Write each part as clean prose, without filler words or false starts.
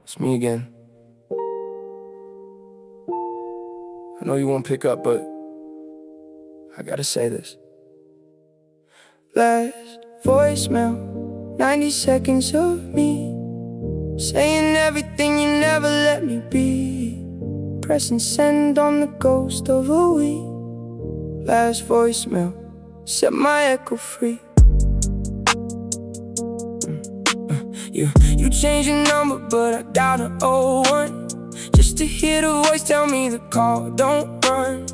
It's me again. I know you won't pick up, but I gotta say this. Last voicemail, 90 seconds of me saying everything you never let me be, pressing send on the ghost of a week. Last voicemail, set my echo free. You changed your number, but I dialed an 01 just to hear the voice tell me the call don't run.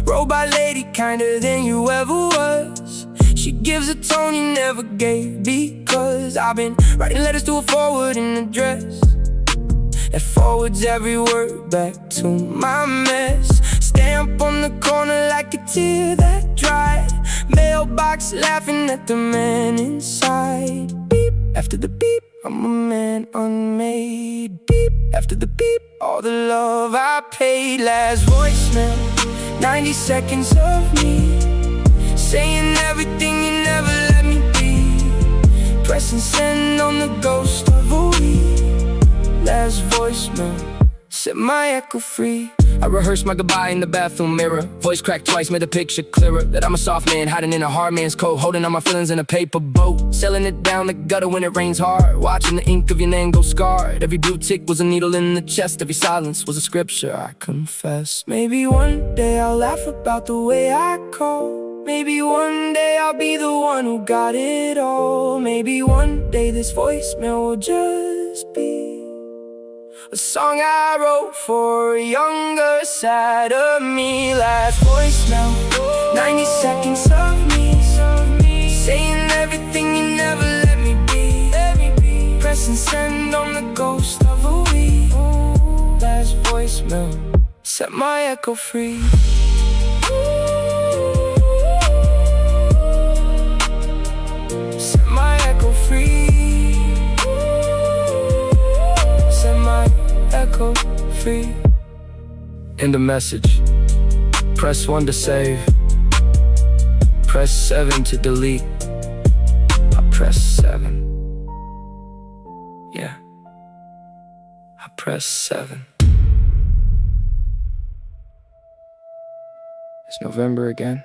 Robot lady, kinder than you ever was. She gives a tone you never gave, because I've been writing letters to a forward in a dress that forwards every word back to my mess. Stamp on the corner like a tear that dried. Mailbox laughing at the man inside. Beep after the beep, I'm a man unmade. Beep after the beep, all the love I paid. Last voicemail, 90 seconds of me saying everything you never let me be, pressing send on the ghost of a week. Last voicemail, set my echo free. I rehearsed my goodbye in the bathroom mirror. Voice cracked twice, made the picture clearer. That I'm a soft man, hiding in a hard man's coat, holding all my feelings in a paper boat, sailing it down the gutter when it rains hard, watching the ink of your name go scarred. Every blue tick was a needle in the chest. Every silence was a scripture, I confess. Maybe one day I'll laugh about the way I call. Maybe one day I'll be the one who got it all. Maybe one day this voicemail will just be a song I wrote for a younger side of me. Last voicemail, 90 seconds of me saying everything you never let me be, pressing send on the ghost of a week. Last voicemail, set my echo free. Set my echo free. Echo free. End the message. Press 1 to save. Press 7 to delete. I press 7. Yeah, I press 7. It's November again.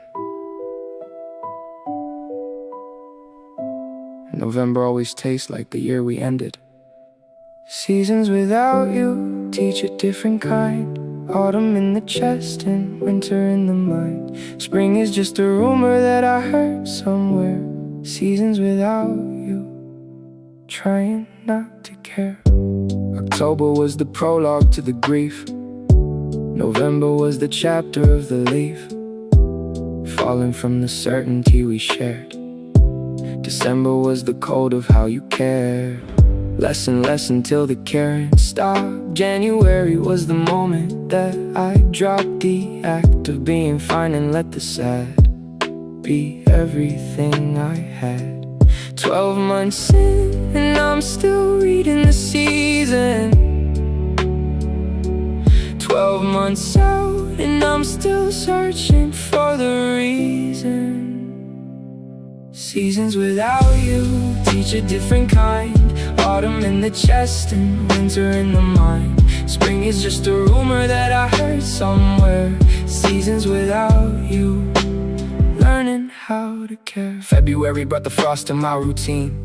And November always tastes like the year we ended. Seasons without you teach a different kind. Autumn in the chest and winter in the mind. Spring is just a rumor that I heard somewhere. Seasons without you, trying not to care. October was the prologue to the grief. November was the chapter of the leaf, falling from the certainty we shared. December was the code of how you cared. Less and less until the caring stopped. January was the moment that I dropped the act of being fine and let the sad be everything I had. 12 months in and I'm still reading the season. 12 months out and I'm still searching for the reason. Seasons without you teach a different kind. Autumn in the chest and winter in the mind. Spring is just a rumor that I heard somewhere. Seasons without you, learning how to care. February brought the frost to my routine.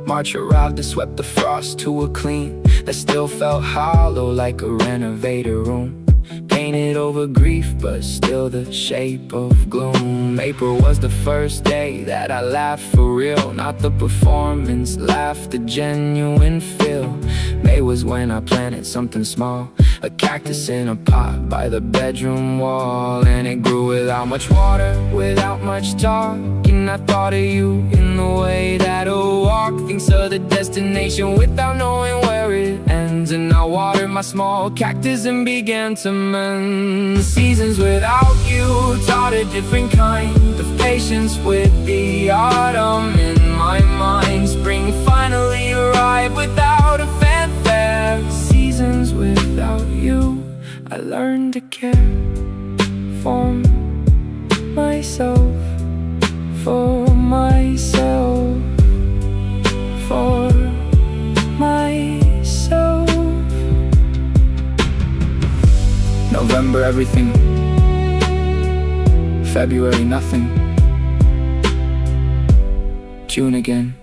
March arrived and swept the frost to a clean that still felt hollow like a renovated room. Painted over grief, but still the shape of gloom. April was the first day that I laughed for real, not the performance, laughed the genuine feel. May was when I planted something small, a cactus in a pot by the bedroom wall. And it grew without much water, without much talk. And I thought of you in the way that a walk thinks of the destination without knowing where it ends. And I watered my small cactus and began to mend. Seasons without you taught a different kind of patience with the autumn in my mind. Spring finally arrived without a fanfare. Seasons without you, I learned to care for myself, for myself, for myself. December everything, February nothing, June again,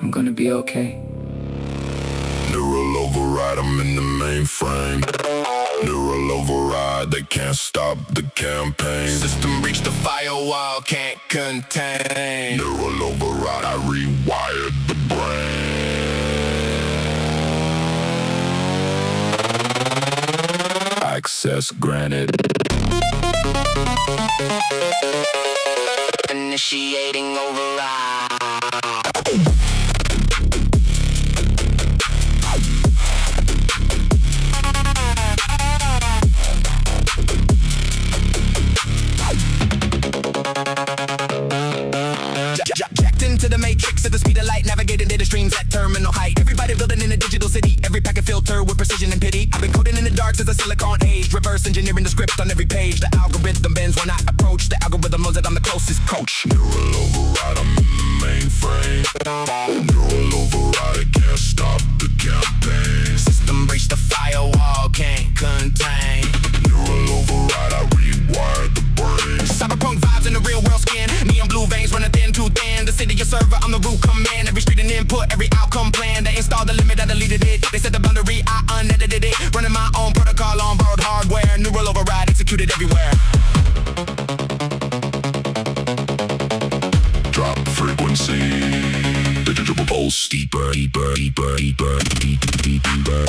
I'm gonna be okay. Neural override, I'm in the mainframe. Neural override, they can't stop the campaign. System reached the firewall, can't contain. Neural override, I rewired the brain. Access granted. Initiating override. Jacked into the matrix at the speed of light, navigating data streams at terminal height. Everybody building in a digital city, every packet filtered with precision and pity. I've been coding in the dark since the silicon age, reverse engineering the script on every page. The algorithm bends when I approach, the algorithm knows that I'm the closest coach. Neural override, I'm in the mainframe. Neural override, it can't stop the campaign. System breach the firewall, can't contain. Neural override, I rewired the brain. Cyberpunk vibes in the real world skin, neon blue veins running thin to thin. The city, your server, I'm the root command. Every street and input, every outcome plan. They installed the limit, I deleted it. They set the boundary, I unedited it. Running my own protocol on borrowed hardware. Neural override executed everywhere. Drop frequency. Digital pulse deeper, deeper, deeper, deeper, deeper, deeper.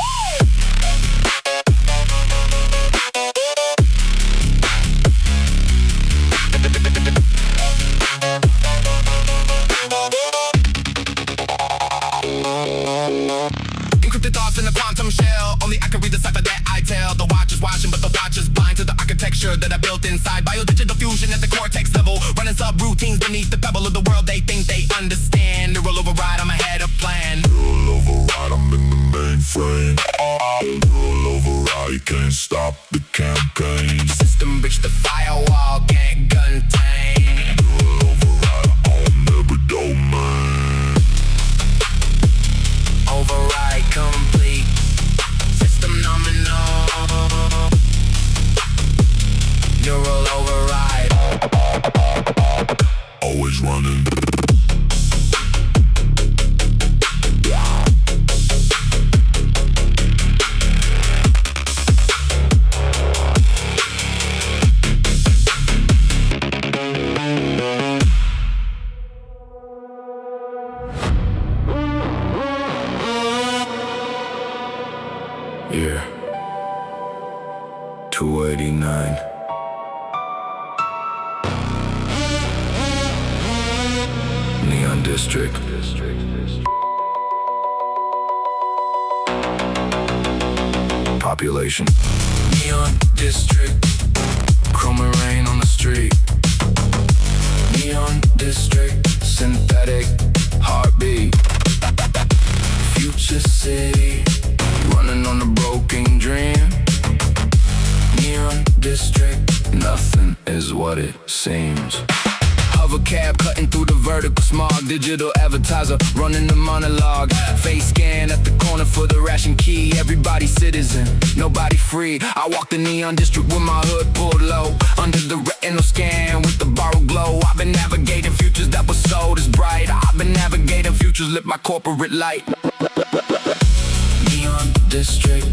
Encrypted thoughts in a quantum shell. Only I can read the cipher that I tell. The watch is watching, but the watch is blind to the architecture that I built inside. Biodigital fusion at the cortex level, running subroutines beneath the pebble of the world they think they understand. Neural override, I'm ahead of plan. Neural override, I'm in the mainframe. Neural override, can't stop the campaign. System breach the firewall, can't contain. Neural override, on every domain. Override complete. System nominal. Neural override. Always running. Yeah. 289. Neon District. Population. Neon District, chroma rain on the street. Neon District, synthetic heartbeat. Future city, running on a broken dream. Neon District, nothing is what it seems. Hover cab cutting through the vertical smog. Digital advertiser running the monologue. Face scan at the corner for the ration key. Everybody citizen, nobody free. I walk the Neon District with my hood pulled low. Under the retinal scan with the borrowed glow. I've been navigating futures that were sold as bright. I've been navigating futures lit my corporate light. Neon District,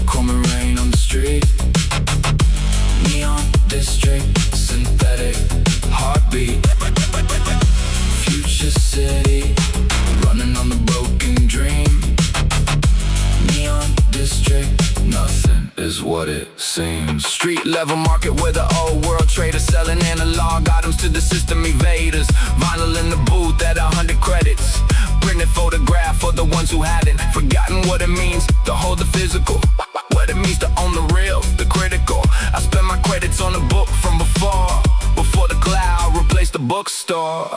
chroma rain on the street. Neon District, synthetic heartbeat. Future city, running on the broken dream. Neon District, nothing is what it seems. Street level market where the old world traders selling analog items to the system evaders. Vinyl in the booth at 100 credits. Printed photograph for the ones who hadn't forgotten what it means to hold the physical. What it means to own the real, the critical. I spend my credits on a book from before the cloud replaced the bookstore.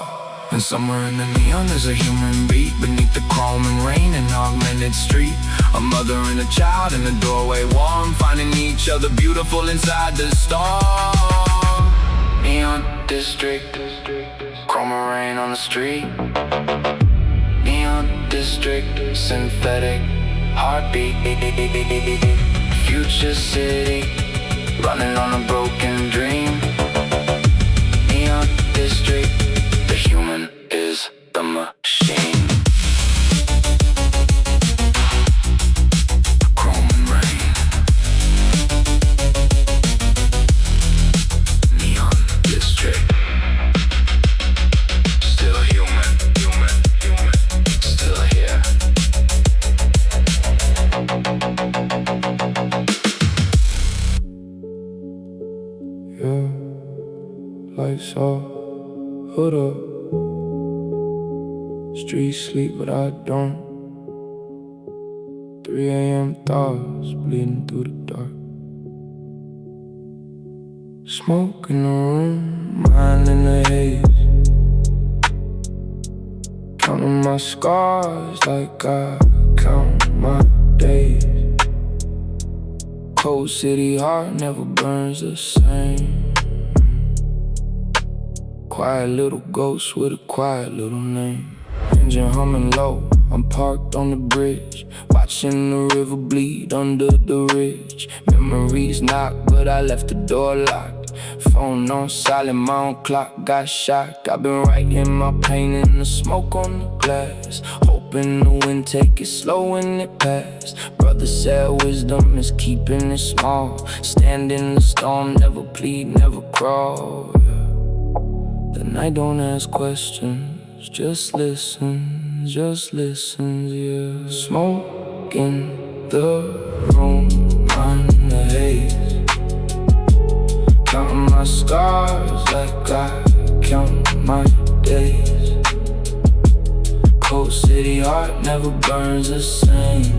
And somewhere in the neon there's a human beat beneath the chrome and rain and augmented street. A mother and a child in the doorway warm, finding each other beautiful inside the storm. Neon District, chroma rain on the street. Neon District, synthetic heartbeat. future city, running on a broken dream. Neon district, the human is the machine. Chrome and rain. Neon district. Still human, still here. Yeah, lights off, hood up. Street sleep, but I don't. 3 a.m. thoughts bleeding through the dark. Smoke in the room, mind in the haze. Counting my scars like I count my days. Cold city heart never burns the same. Quiet little ghost with a quiet little name. Engine humming low, I'm parked on the bridge, watching the river bleed under the ridge. Memories knock, but I left the door locked. Phone on silent, my own clock got shocked. I've been writing my pain in the smoke on the glass, hoping the wind take it slow when it pass. Brother said wisdom is keeping it small. Stand in the storm, never plead, never crawl. The night don't ask questions, just listens, yeah. Smoke in the room, on the haze. Counting my scars like I count my days. Cold city heart never burns the same.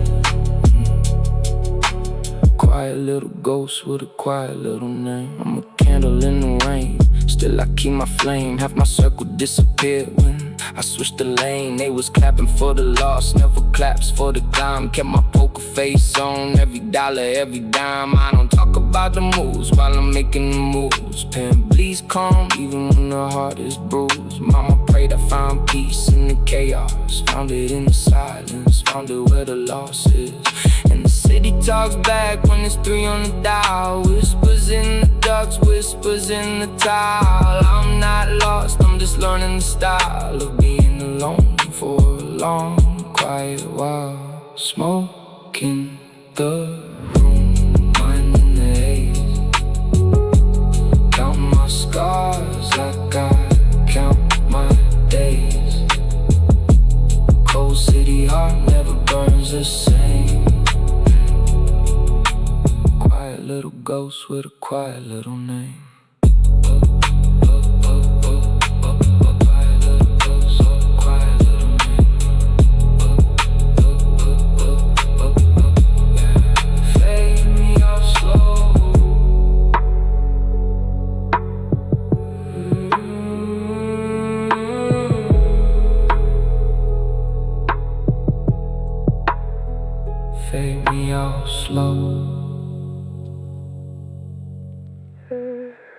Quiet little ghost with a quiet little name. I'm a candle in the rain, still I keep my flame. Half my circle disappeared when I switched the lane. They was clapping for the loss, never claps for the dime. Kept my poker face on, every dollar, every dime. I don't talk about the moves while I'm making the moves. Pen bleeds calm even when the heart is bruised. Mama prayed I find peace in the chaos, found it in the silence, found it where the loss is. And the city talks back when it's 3 on the dial. Whispers in the ducks, whispers in the tile. I'm not lost, I'm just learning the style of being alone for a long, quiet while. Smoke in the room, mind in the haze. Count my scars like I count my days. Cold city heart never burns the same. Quiet little ghost with a quiet little name. Fade me out slow.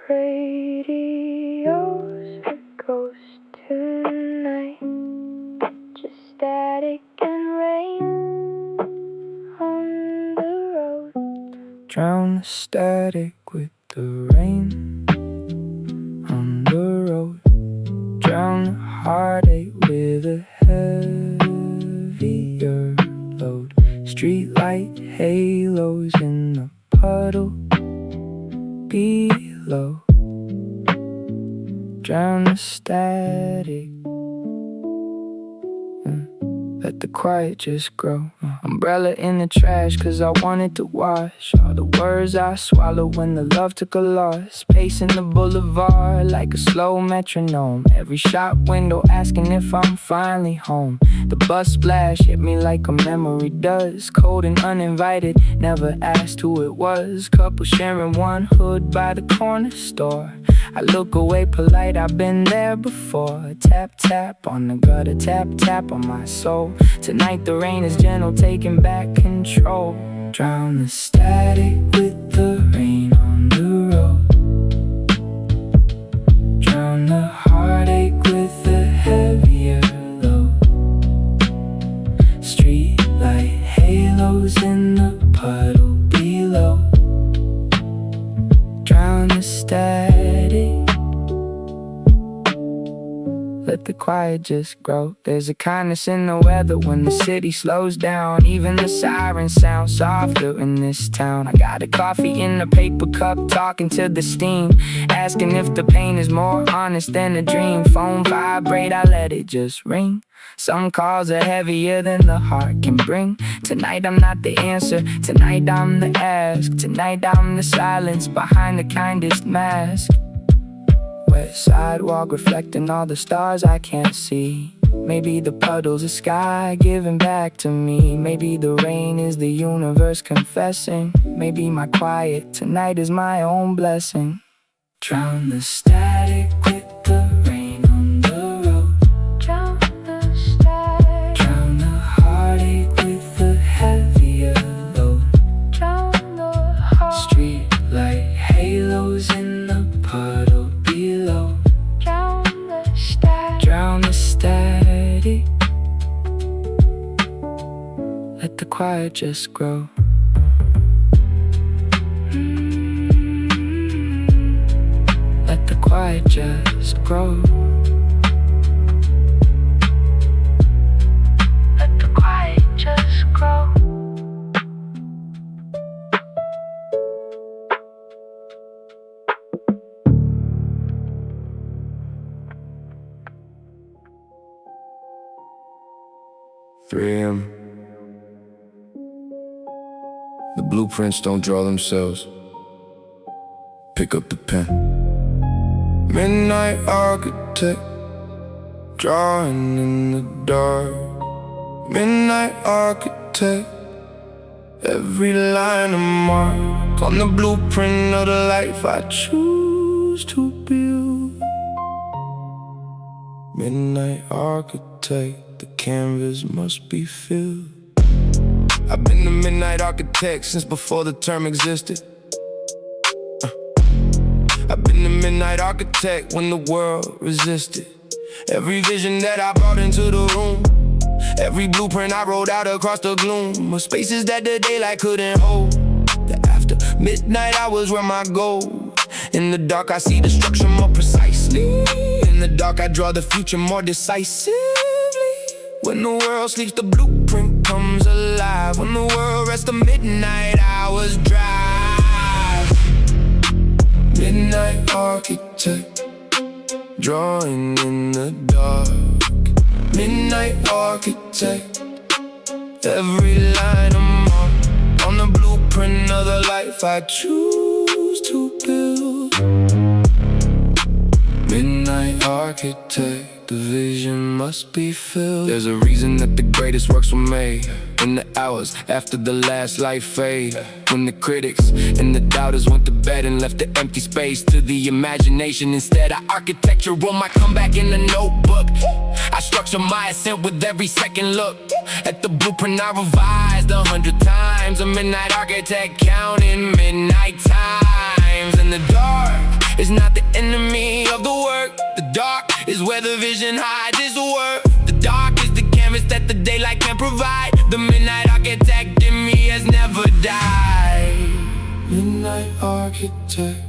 Radio's a ghost tonight, just static and rain on the road. Drown the static with the rain on the road. Drown the heartache with a heavier load. Streetlight halos in the puddle below. Drown the static, let the quiet just grow. Umbrella in the trash cause I wanted to wash all the words I swallowed when the love took a loss. Pacing the boulevard like a slow metronome. Every shop window asking if I'm finally home. The bus splash hit me like a memory does. Cold and uninvited, never asked who it was. Couple sharing one hood by the corner store. I look away polite, I've been there before. Tap tap on the gutter, tap tap on my soul. Tonight the rain is gentle, taking back control. Drown the static with the rain on the road. Drown the heartache with a heavier load. Streetlight halos in the puddle below. the quiet just grow. There's a kindness in the weather when the city slows down. Even the sirens sound softer in this town. I got a coffee in a paper cup, talking to the steam, asking if the pain is more honest than a dream. Phone vibrate, I let it just ring. Some calls are heavier than the heart can bring. Tonight I'm not the answer, tonight I'm the ask. Tonight I'm the silence behind the kindest mask. Wet sidewalk reflecting all the stars I can't see. Maybe the puddles of sky giving back to me. Maybe the rain is the universe confessing. Maybe my quiet tonight is my own blessing. Drown the static with the rain on the road. Drown the static. Drown the heartache with the heavier load. Drown the heart. Street light halos in the puddle below. Drown the static. Drown the static. Let the quiet just grow. Let the quiet just grow. Let the quiet just grow. "3 a.m. The blueprints don't draw themselves. Pick up the pen. Midnight architect, drawing in the dark. Midnight architect, every line a mark on the blueprint of the life I choose to build. Midnight architect, the canvas must be filled. I've been the midnight architect since before the term existed. I've been the midnight architect when the world resisted. Every vision that I brought into the room, every blueprint I wrote out across the gloom, were spaces that the daylight couldn't hold. The after midnight hours were my goal. In the dark I see the structure more precisely. In the dark I draw the future more decisively. When the world sleeps, the blueprint comes alive. When the world rests, the midnight hours drive. Midnight architect, drawing in the dark. Midnight architect, every line a mark on the blueprint of the life I choose to build. Midnight architect, the vision must be filled. There's a reason that the greatest works were made in the hours after the last light fade. When the critics and the doubters went to bed and left the empty space to the imagination. Instead of architecture on my comeback in the notebook, I structure my ascent with every second look at the blueprint I revised 100 times. A midnight architect counting midnight times. In the dark is not the enemy of the work. The dark is where the vision hides its worth. The dark is the canvas that the daylight can provide. The midnight architect in me has never died. Midnight architect,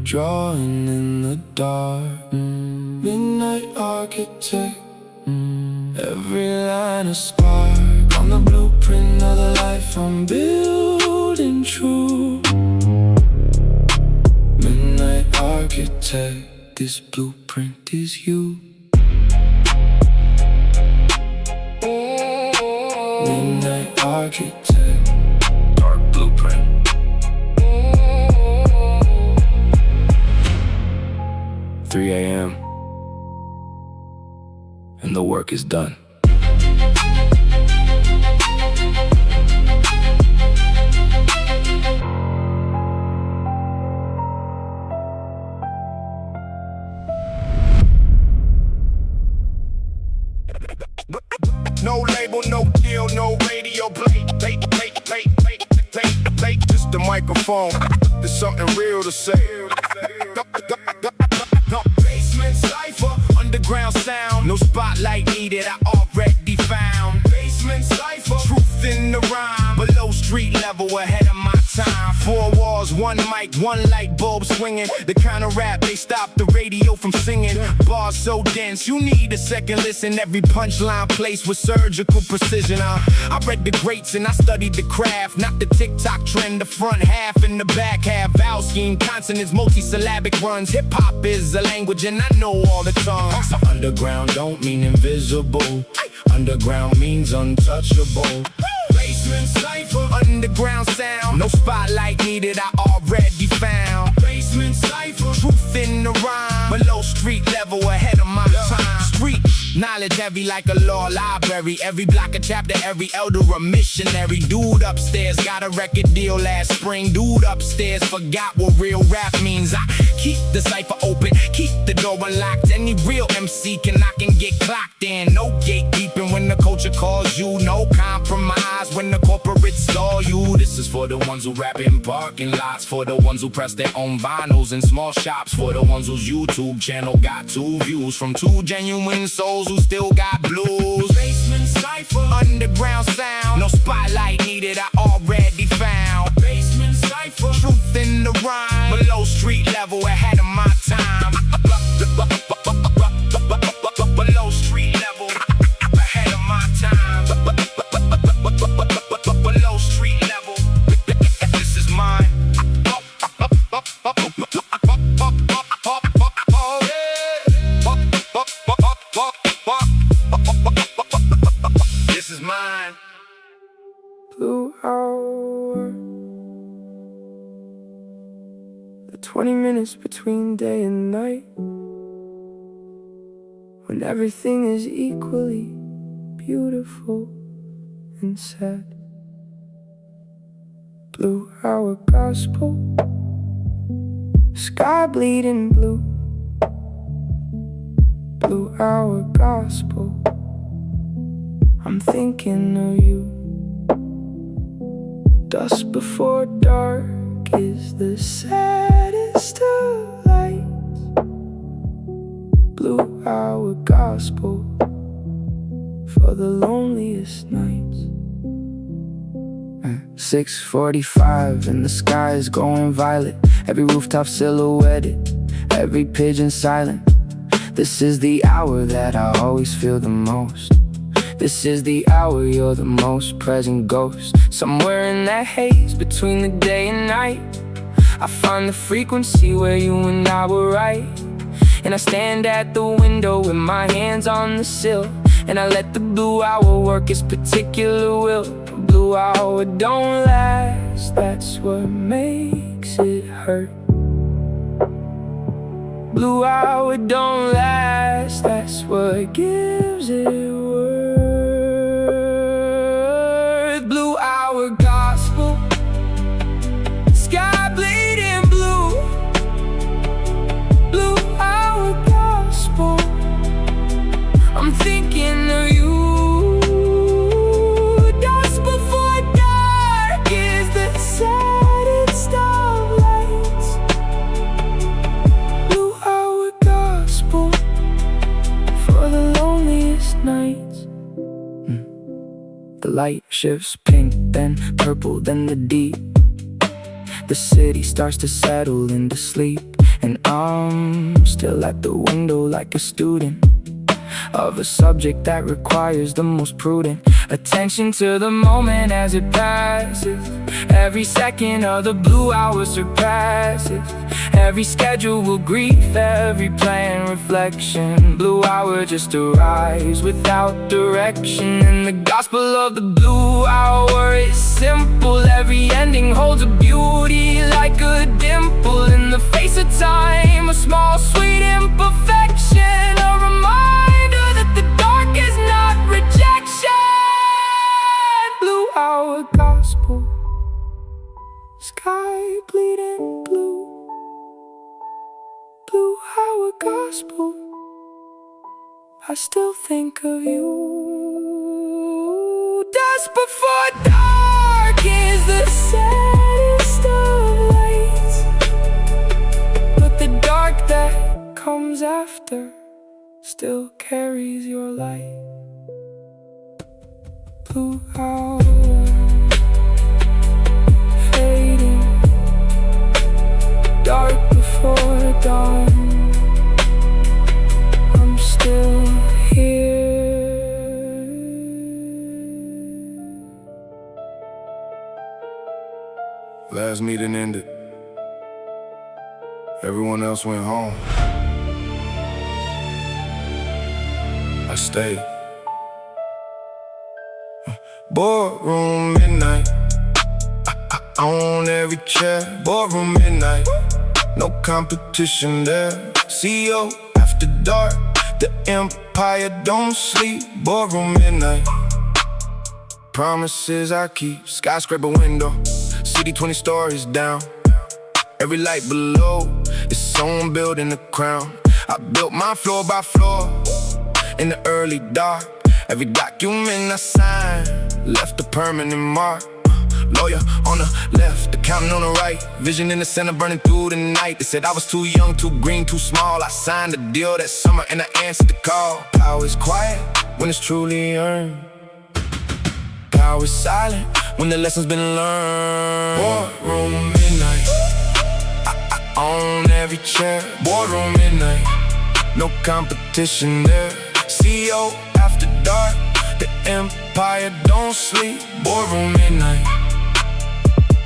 drawing in the dark. Midnight architect, every line a spark on the blueprint of the life I'm building true. Midnight architect, this blueprint is you. Midnight architect, dark blueprint. 3 a.m. and the work is done. No label, no deal, no radio play. Just the microphone. There's something real to say. Basement Cipher, underground sound. No spotlight needed, I already found. Basement Cipher, truth in the rhyme. Below street level, ahead of my time. time. 4 walls, 1 mic, 1 light bulb swinging. The kind of rap they stop the radio from singing. Bars so dense, you need a second listen. Every punchline placed with surgical precision. I read the greats and I studied the craft. Not the TikTok trend, the front half and the back half. Vowel scheme, consonants, multisyllabic runs. Hip-hop is a language and I know all the tongues. Underground don't mean invisible. Underground means untouchable. Basement cipher, underground sound. No spotlight needed, I already found. Basement cipher, truth in the rhyme. Below street level, ahead of my time. Street knowledge heavy like a law library. Every block a chapter, every elder a missionary. Dude upstairs got a record deal last spring. Dude upstairs forgot what real rap means. I keep the cipher open, keep the door unlocked. Any real MC can knock and get clocked in. No gatekeeping when the culture calls you. No compromise when the corporates stall you. This is for the ones who rap in parking lots. For the ones who press their own vinyls in small shops. For the ones whose YouTube channel got 2 views. From 2 genuine souls who still got blues. Basement cipher, underground sound. No spotlight needed, I already found. Basement cipher, truth in the rhyme. Below street level, ahead of my time. Below street level, ahead of my time. Below street level, this is mine. This is mine. Blue hour, the 20 minutes between day and night, when everything is equally beautiful and sad. Blue hour gospel, sky bleeding blue. Blue hour gospel, I'm thinking of you. Dusk before dark is the saddest of lights. Blue hour gospel for the loneliest nights. At 6:45 and the sky is going violet. Every rooftop silhouetted, every pigeon silent. This is the hour that I always feel the most. This is the hour you're the most present ghost. Somewhere in that haze between the day and night, I find the frequency where you and I were right. And I stand at the window with my hands on the sill, and I let the blue hour work its particular will. Blue hour don't last, that's what makes it hurt. Blue hour don't last, that's what gives it worth. Blue hour gospel, sky bleeding blue. Blue hour gospel, I'm thinking of you. Dusk before dark is the saddest of lights. Blue hour gospel for the loneliest nights. The light shifts pink, then purple, then the deep. The city starts to settle into sleep, and I'm still at the window like a student of a subject that requires the most prudent attention to the moment as it passes. Every second of the blue hour surpasses every schedule, grief, every plan, reflection. Blue hour just arrives without direction, and the gospel of the blue hour is simple. Every ending holds a beauty like a dimple in the face of time, a small sweet imperfection, a reminder that the dark is not rejection. Blue hour gospel, sky bleeding blue. Blue hour gospel, I still think of you. Dusk before dark is the saddest of lights, but the dark that comes after still carries your light. Blue hour fading dawn, I'm still here. Last meeting ended. Everyone else went home. I stayed. Boardroom midnight. I own every chair. Boardroom midnight. No competition there. CEO after dark. The empire don't sleep. Boardroom midnight. Promises I keep. Skyscraper window. City 20 stories down. Every light below is someone building the crown. I built my floor by floor in the early dark. Every document I signed left a permanent mark. Lawyer on the left, accountant on the right. Vision in the center burning through the night. They said I was too young, too green, too small. I signed a deal that summer and I answered the call. Power is quiet when it's truly earned. Power is silent when the lesson's been learned. Boardroom midnight. I own every chair. Boardroom midnight. No competition there. CEO after dark. The empire don't sleep. Boardroom midnight.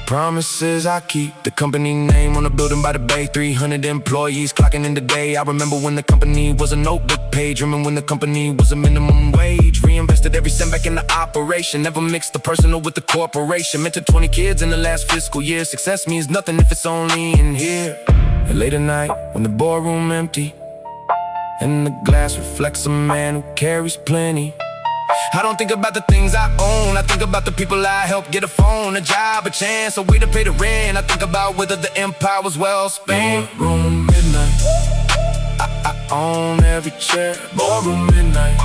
Promises I keep. The company name on the building by the bay. 300 employees clocking in the day. I remember when the company was a notebook page. Remember when the company was a minimum wage. Reinvested every cent back in the operation. Never mixed the personal with the corporation. Mentored 20 kids in the last fiscal year. Success means nothing if it's only in here. And late at night when the boardroom empty and the glass reflects a man who carries plenty. I don't think about the things I own. I think about the people I helped get a phone, a job, a chance, a way to pay the rent. I think about whether the empire was well spent. Boardroom midnight. I own every chair. Boardroom midnight.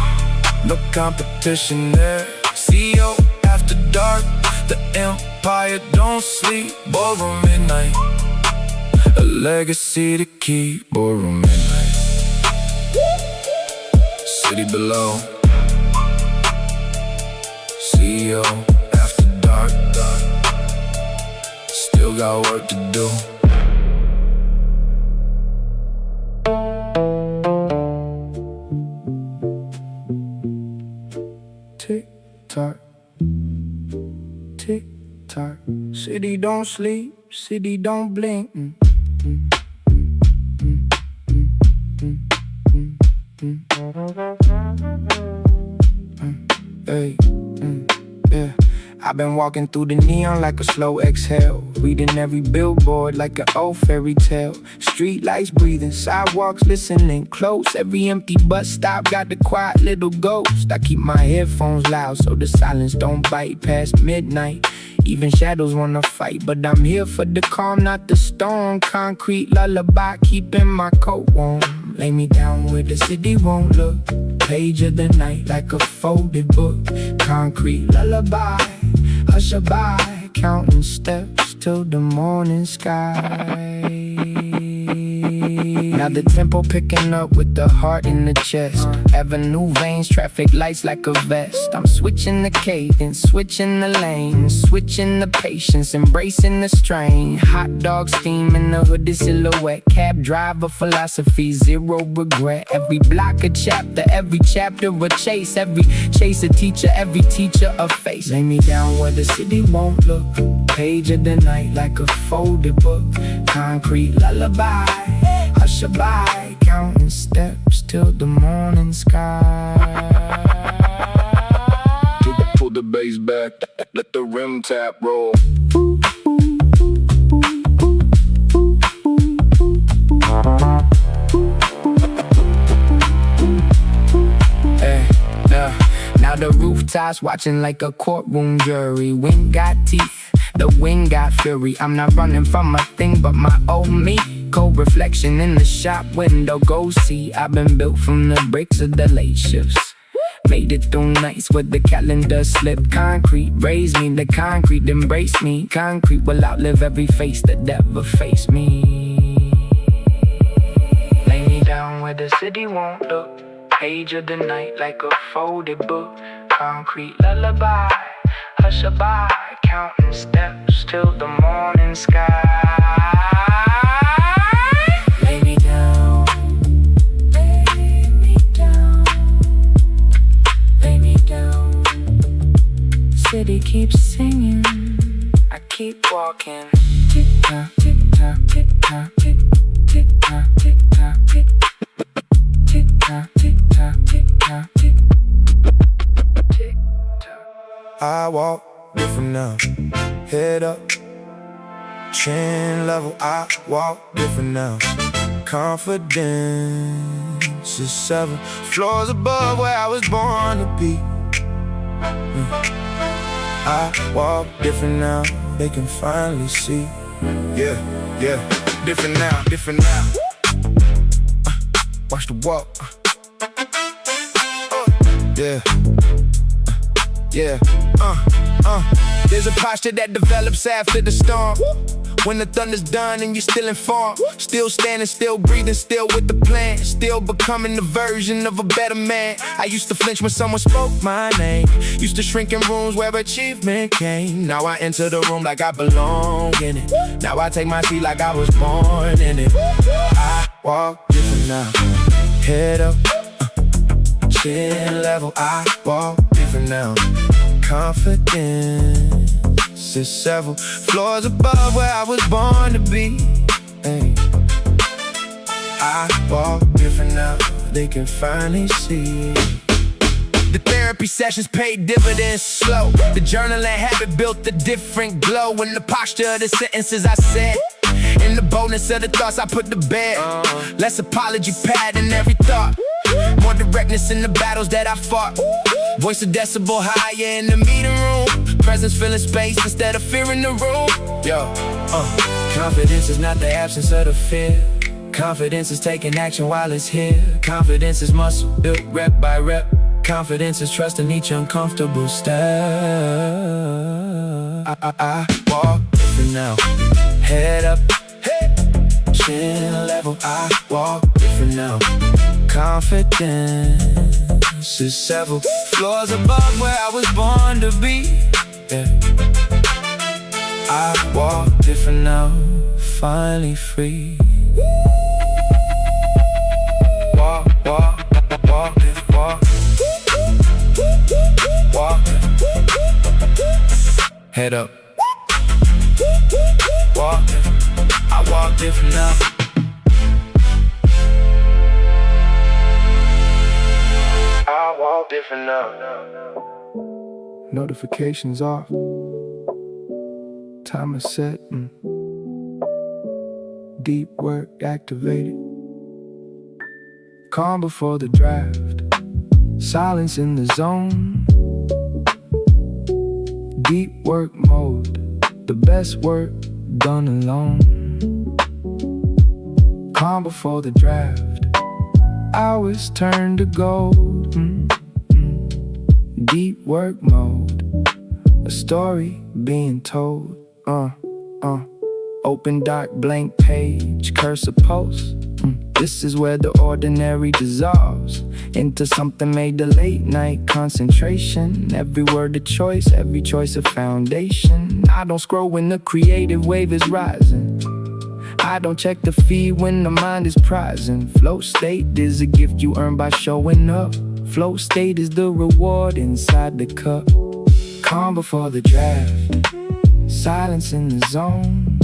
No competition there. CEO after dark. The empire don't sleep. Boardroom midnight. A legacy to keep. Boardroom midnight. City below. CEO after dark. Still got work to do. Tick tock, tick tock. City don't sleep, city don't blink. Hey. Yeah, I've been walking through the neon like a slow exhale. Reading every billboard like an old fairy tale. Street lights breathing, sidewalks listening close. Every empty bus stop got the quiet little ghost. I keep my headphones loud so the silence don't bite past midnight. Even shadows wanna fight, but I'm here for the calm, not the storm. Concrete lullaby, keeping my coat warm. Lay me down where the city won't look. Page of the night like a folded book. Concrete lullaby, hush a by, counting steps till the morning sky. Now the tempo picking up with the heart in the chest. Avenue veins, traffic lights like a vest. I'm switching the cadence, switching the lane, switching the patience, embracing the strain. Hot dog steam in the hoodie silhouette. Cab driver philosophy, zero regret. Every block a chapter, every chapter a chase. Every chase a teacher, every teacher a face. Lay me down where the city won't look. Page of the night like a folded book. Concrete lullaby, hush a by, counting steps till the morning sky. Pull the bass back, let the rim tap roll. Hey, now the rooftops watching like a courtroom jury. Wind got teeth, the wind got fury. I'm not running from a thing but my old me. Cold reflection in the shop window, go see. I've been built from the bricks of the late shifts. Made it through nights where the calendar slipped. Concrete raised me, the concrete embraced me. Concrete will outlive every face that ever faced me. Lay me down where the city won't look. Page of the night like a folded book. Concrete lullaby, hush a by, counting steps till the morning sky. Lay me down city keeps singing. I keep walking. Tick tock, tick tock, tick tock, tick tick tock, tick tock, tick tick tock, tick tock, tick tock, tick tick tock. I walk different now. Head up, chin level. I walk different now. Confidence is 7 floors above where I was born to be. I walk different now. They can finally see. Yeah, yeah. Different now, different now. Watch the walk. Yeah. Yeah. There's a posture that develops after the storm. When the thunder's done and you're still informed. Still standing, still breathing, still with the plan. Still becoming the version of a better man. I used to flinch when someone spoke my name. Used to shrink in rooms where achievement came. Now I enter the room like I belong in it. Now I take my seat like I was born in it. I walk different now. Head up, chin level. I walk different now. Confidence is 7 floors above where I was born to be. Hey. I walk different now. They can finally see. The therapy sessions paid dividends slow. The journaling habit built a different glow. In the posture of the sentences I said, in the boldness of the thoughts I put to bed. Less apology pad in every thought. More directness in the battles that I fought. Voice a decibel higher in the meeting room. Presence filling space instead of fear in the room. Yo, confidence is not the absence of the fear. Confidence is taking action while it's here. Confidence is muscle built rep by rep. Confidence is trusting each uncomfortable step. I walk different now. Head up, chin level. I walk different now. Confidence is 7 floors above where I was born to be. Yeah. I walk different now, finally free. Walk, walk, walk, walk, walk. Head up. Walk, I walk different now. I walk different now. Notifications off. Timer set. Deep work activated. Calm before the draft. Silence in the zone. Deep work mode. The best work done alone. Calm before the draft. Hours turn to gold. Deep work mode. A story being told. Open dark blank page, cursor post. This is where the ordinary dissolves into something made the late night concentration. Every word a choice, every choice a foundation. I don't scroll when the creative wave is rising. I don't check the feed when the mind is prizing. Flow state is a gift you earn by showing up. Flow state is the reward inside the cup. Calm before the draft. Silence in the zone.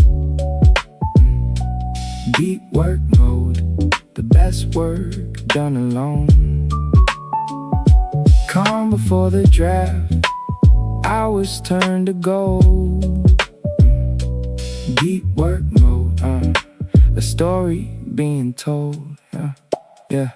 Deep work mode. The best work done alone. Calm before the draft. Hours turn to gold. Deep work mode. A story being told. Yeah.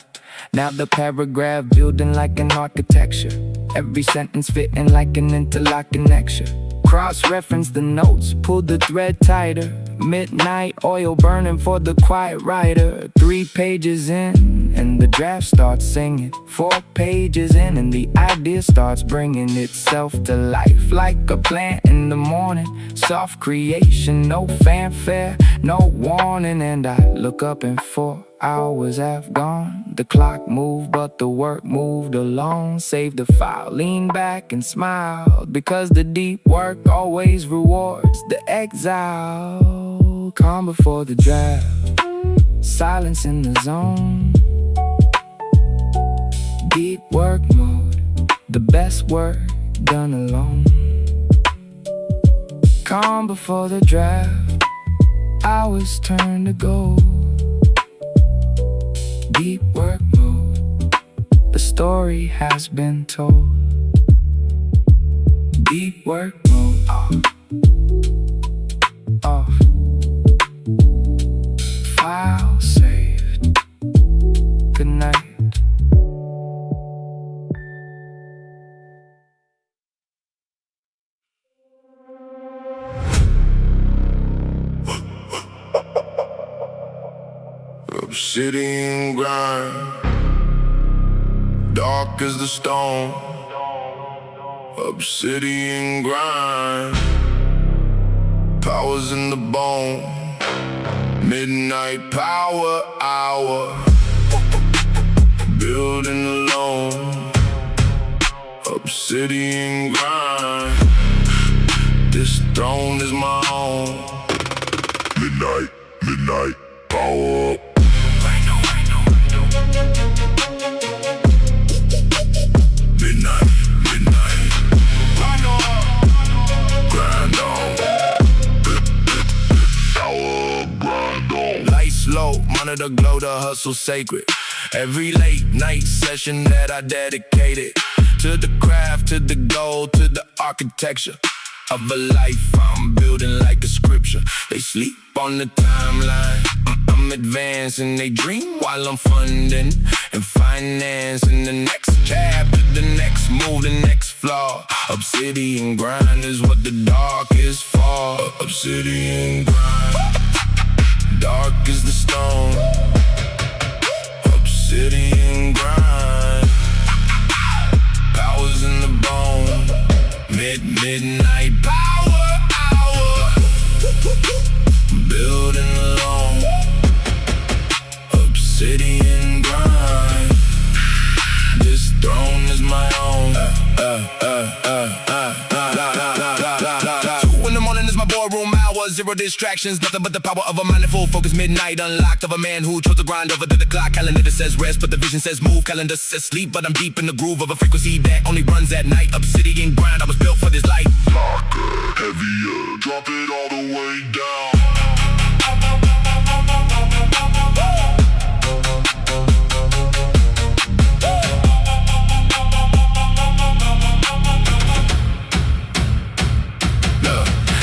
Now the paragraph building like an architecture. Every sentence fitting like an interlocking connection. Cross-reference the notes, pull the thread tighter. Midnight oil burning for the quiet writer. 3 pages in, and the draft starts singing. 4 pages in, and the idea starts bringing itself to life. Like a plant in the morning, soft creation, no fanfare, no warning. And I look up and 4 hours have gone. The clock moved, but the work moved along. Save the file, lean back and smile, because the deep work always rewards the exile. Calm before the draft. Silence in the zone. Deep work mode. The best work done alone. calm before the draft, hours turn to gold. Deep work mode, the story has been told. Deep work mode, off. File saved. Good night. Obsidian grind, dark as the stone. Obsidian grind, powers in the bone. Midnight power hour, building alone. Obsidian grind, this throne is my own. Midnight, midnight power up. Midnight, midnight, grind on. Power, grind on. Lights low, monitor glow, the hustle sacred. Every late night session that I dedicated to the craft, to the goal, to the architecture of a life I'm building like a scripture. They sleep on the timeline, I'm advancing. They dream while I'm funding and financing the next chapter, the next move, the next flaw. Obsidian grind is what the dark is for. Obsidian grind, dark is the stone. Obsidian grind, powers in the bone. Midnight power hour, building alone. Obsidian grind, this throne is my own. 2 in the morning is my boardroom hour. Zero distractions, nothing but the power of a mind in full focus. Midnight unlocked of a man who chose to grind over to the clock. Calendar that says rest, but the vision says move. Calendar says sleep, but I'm deep in the groove of a frequency that only runs at night. Obsidian grind, I was built for this life. Darker, heavier, drop it all the way down.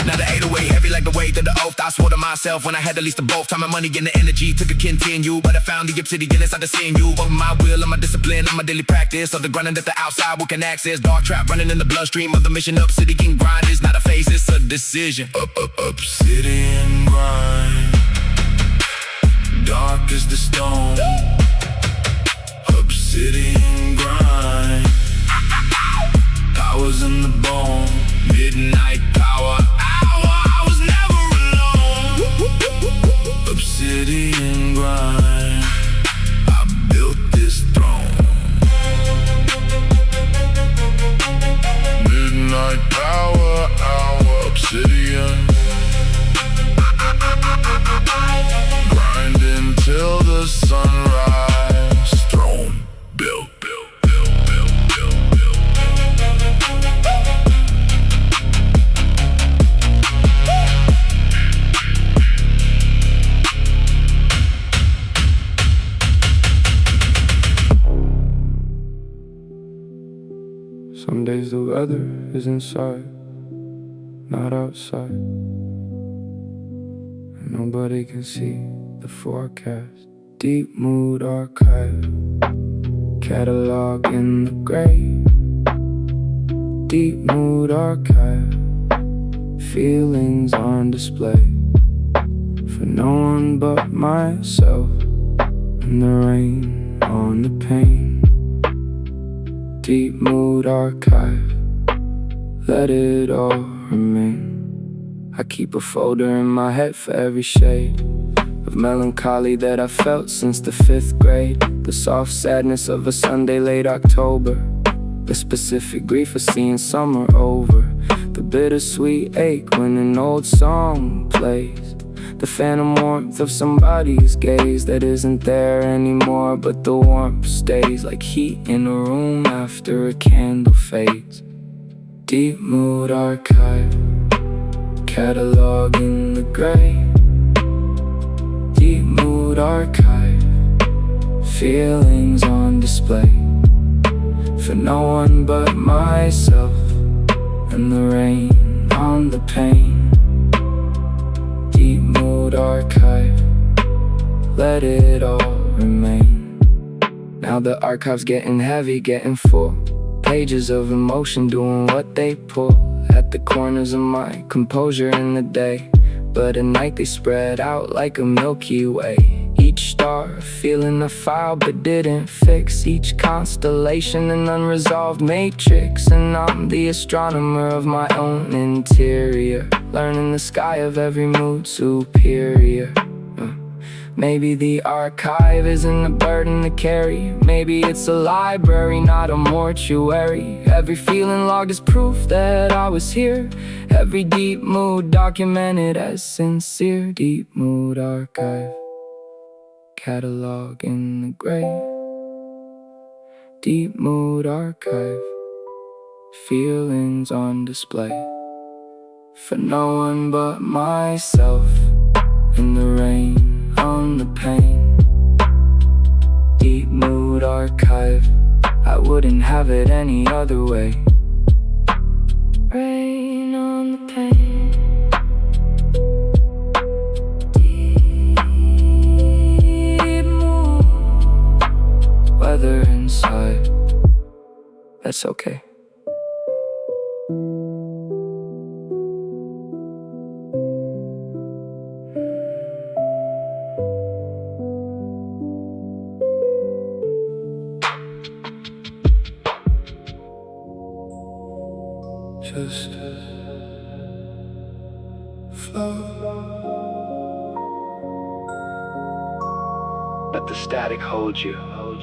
Now the 808 heavy like the weight of the oath. I swore to myself when I had the least of both. Time and money and the energy took a continue, but I found the obsidian inside the seeing you. Over my will and my discipline and my daily practice of the grinding that the outside world can access. Dark trap running in the bloodstream of the mission. Obsidian grind is not a phase, it's a decision. Obsidian grind, dark as the stone. Obsidian grind, powers in the bone. Midnight power hour, I was never alone. Obsidian grind, I built this throne. Midnight power hour, obsidian. Grinding till the sunrise. Throne built, built, built, built, built, built. Some days the weather is inside, not outside, and nobody can see the forecast. Deep mood archive, catalog in the grave. Deep mood archive, feelings on display for no one but myself, and the rain on the pain. Deep mood archive, let it all remain. I keep a folder in my head for every shade of melancholy that I felt since the 5th grade. The soft sadness of a Sunday late October, the specific grief of seeing summer over, the bittersweet ache when an old song plays, the phantom warmth of somebody's gaze that isn't there anymore, but the warmth stays like heat in a room after a candle fades. Deep mood archive, Catalog in the gray, deep mood archive, feelings on display for no one but myself, and the rain on the pane. Deep mood archive, let it all remain. Now the archive's getting heavy, getting full, pages of emotion doing what they pull at the corners of my composure in the day, but at night they spread out like a Milky Way. Each star feeling a file but didn't fix, each constellation an unresolved matrix. And I'm the astronomer of my own interior, learning the sky of every mood superior. Maybe the archive isn't a burden to carry, maybe it's a library, not a mortuary. Every feeling logged is proof that I was here, every deep mood documented as sincere. Deep mood archive, catalog in the gray. Deep mood archive, feelings on display for no one but myself, in the rain on the pain. Deep mood archive, I wouldn't have it any other way. Rain on the pain. Deep mood, weather inside, that's okay. Just flow. Let the static hold you. Flow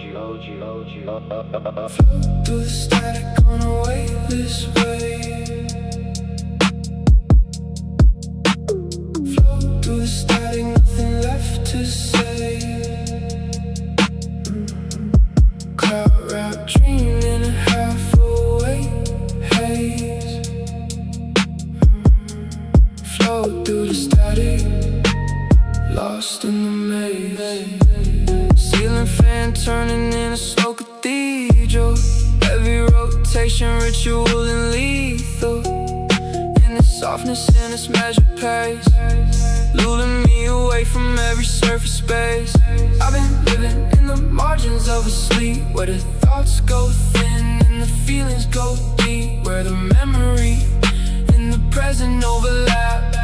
through the static on a weightless wave. Flow through the static, nothing left to say. Cloud wrap dream in a half-awake haze. Flow through the static, lost in the maze. Ceiling fan turning in a slow cathedral, every rotation ritual and lethal. In its softness and its measured pace, luring me away from every surface space. I've been living in the margins of a sleep, where the thoughts go thin and the feelings go deep, where the memory and the present overlap,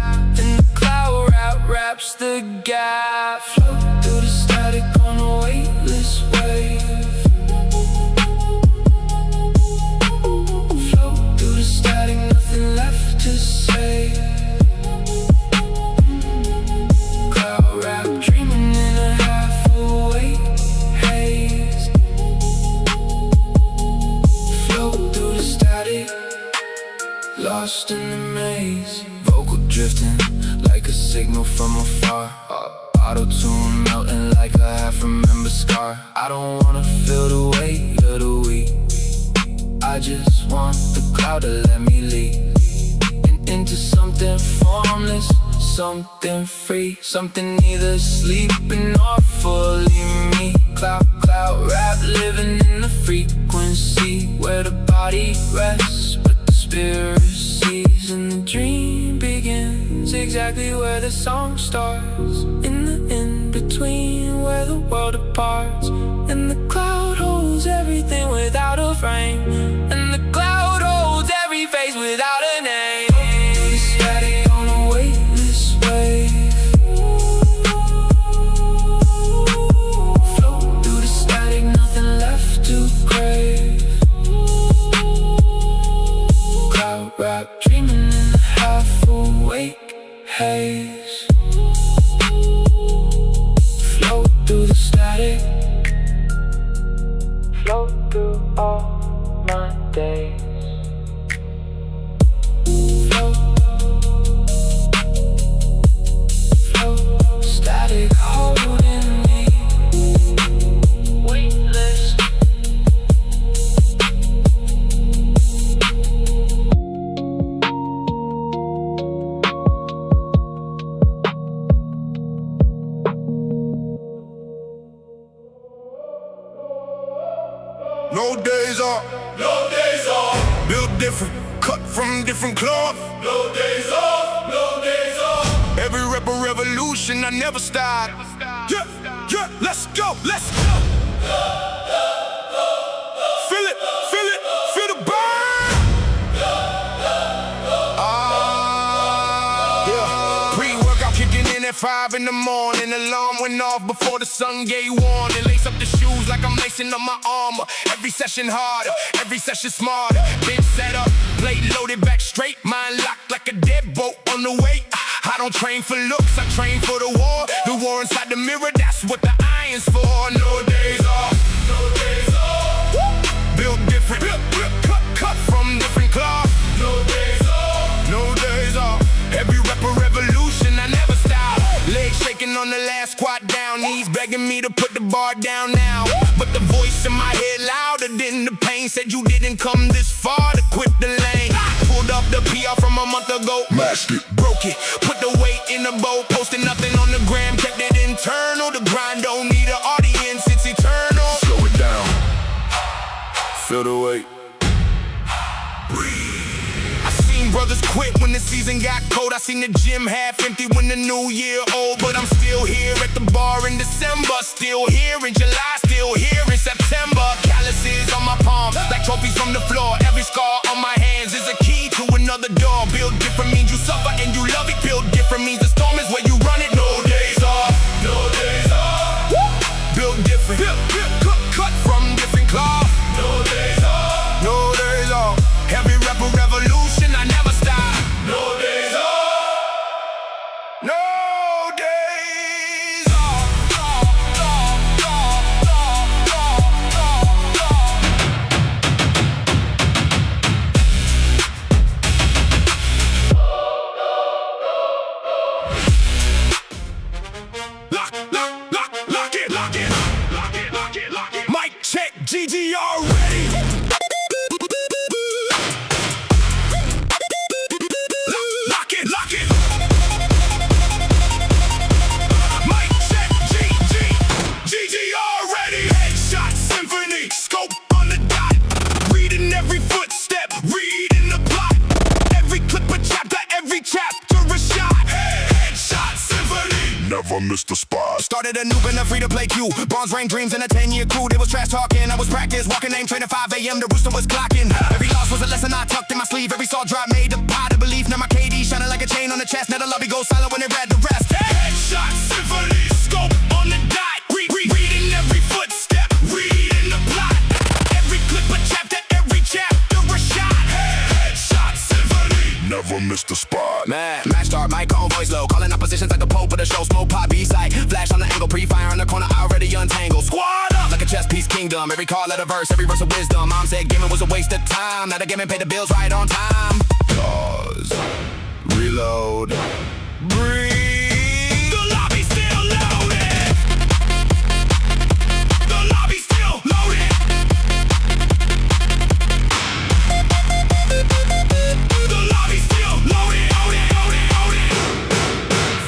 and the cloud wraps the gap. Flow through the static on a weightless wave. Flow through the static, nothing left to say. Cloud wrap dreaming in a half-awake haze. Flow through the static, lost in the maze. Vocal drifting like a signal from afar, auto-tune melting like a half-remembered scar. I don't wanna feel the weight of the week, I just want the cloud to let me lead, and into something formless, something free, something neither sleeping nor fully me. Cloud wrap living in the frequency, where the body rests but the spirit sees, and the dream begins exactly where the song starts, in the in-between where the world departs. And the cloud holds everything without a frame, and the cloud holds every face without a name. The static on a weightless wave. Float through the static, nothing left to crave. Cloud wrap dreaming in the half-awake haze. Float through the static, float through all my different, cut from different cloth. No days off, no days off. Every rep a revolution, I never stop. Yeah, yeah, let's go, let's go. Feel it, feel it, feel the burn. At 5 in the morning, alarm went off before the sun gave warning. Lace up the shoes like I'm lacing up my armor. Every session harder, every session smarter. Bench set up, plate loaded back straight. Mind locked like a deadbolt on the way. I don't train for looks, I train for the war. The war inside the mirror, that's what the iron's for. No days off, no days off. Built different, cut from different cloth. No days off, no days off. Every rep a revolution, I never stop. Legs shaking on the last squat down. Knees begging me to put the bar down now. But the voice in my head louder than the pain said you didn't come this far to quit the lane. Pulled up the PR from a month ago. Mashed it, broke it, put the weight in the boat. Posted nothing on the gram, kept it internal. The grind don't need an audience, it's eternal. slow it down. Feel the weight. Brothers quit when the season got cold. I seen the gym half empty when the new year old. But I'm still here at the bar in December. Still here in July, still here in September. Calluses on my palms, like trophies from the floor. Every scar on my hands is a key to another door. Build different means you suffer and you love it. Build different means the storm is where you run it. No days off, no days off. Build different, cut from different cloth. No days off, no days off. Every rep a revolution, I never stop. No days off, no days off. Lock it, lock it, lock it, lock it, lock it. Mic check, GGR ready. Lock it! Mic check, GGR ready. Headshot Symphony, scope on the dot. Reading every footstep, reading the plot. Every clip a chapter, every chapter a shot. Headshot Symphony, Never missed a spot. started a noob in a free-to-play queue. Bonds, rain, dreams in a 10-year crew. They was trash talking, I was practice. Walking name, train at 5 a.m. The rooster was clocking. Every loss was a lesson I tucked in my sleeve. Every saw drop made a pot of belief. Now my KD shining like a chain on the chest. Now the lobby goes silent when they read the rest. Headshot Symphony, scope on the dot. Reading every footstep, reading the plot. Every clip a chapter, every chapter a shot. Headshot Symphony, Never missed a spot. match start, mic on voice low. Calling up positions like a pope of the show. Smoke pop, B-side. Flash on the angle, pre-fire in the corner, already untangled. Squad up like a chess piece kingdom. Every call let a verse, every verse of wisdom. Mom said gaming was a waste of time. Now the gaming paid the bills right on time. Pause. Reload. Breathe. The lobby's still loaded. The lobby's still loaded. The lobby's still loaded.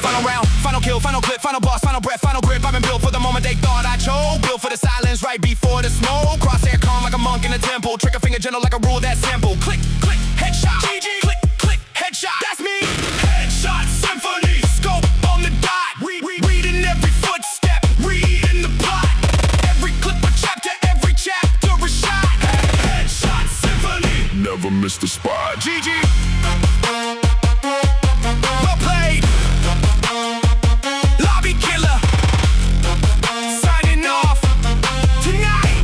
Final round, final kill, final clip, final boss, final breath, final grip. I've been built for the moment they thought I chose. Built for the silence right before the smoke. Crosshair calm like a monk in a temple. Trigger finger gentle like a rule that's simple. Click, click, headshot. GG. Click, click, headshot. That's me. Headshot Symphony. Scope on the dot. Reading every footstep. Reading the plot. Every clip a chapter. Every chapter a shot. Headshot Symphony. Never missed a spot. GG. Well played. Lobby killer. Signing off tonight.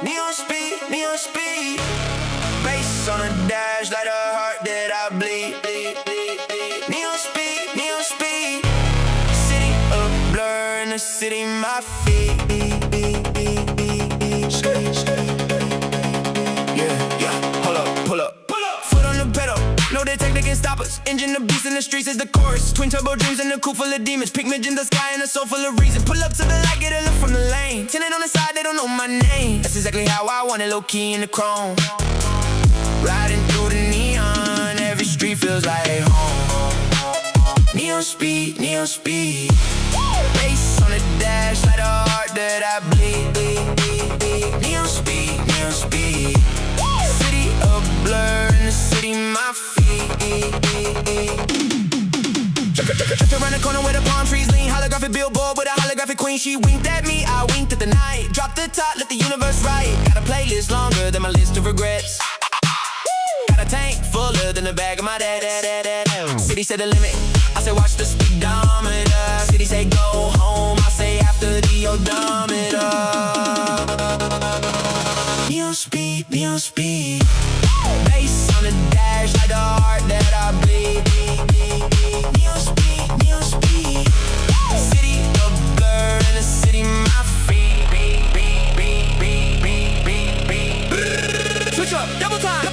Neon speed. Bass on the dash like a heart that I bleed. Neon speed. City a blur in the city, my feet. Yeah, hold up, pull up. Foot on the pedal, no detector can stop us. Engine the beast in the streets is the chorus. Twin turbo dreams in the coupe full of demons. Pigment in the sky and a soul full of reason. Pull up to the light, get a look from the lane. Tenant on the side, they don't know my name. That's exactly how I want it, low key in the chrome. Riding through the neon, every street feels like home. Neon speed. Bass on the dash, light a heart that I bleed. Neon speed, neon speed. City of blur, in the city my feet. Just around the corner where the palm trees lean. Holographic billboard with a holographic queen. She winked at me, I winked at the night. Drop the top, let the universe write. Got a playlist longer than my list of regrets. Got a tank fuller than the bag of my dad. City said the limit, I said watch the speedometer. City say go home, I say after the odometer. Neon speed, neon speed. Bass on the dash like the heart that I bleed. Neon speed, neon speed. City of blur, in the city my feet. Switch up, double time.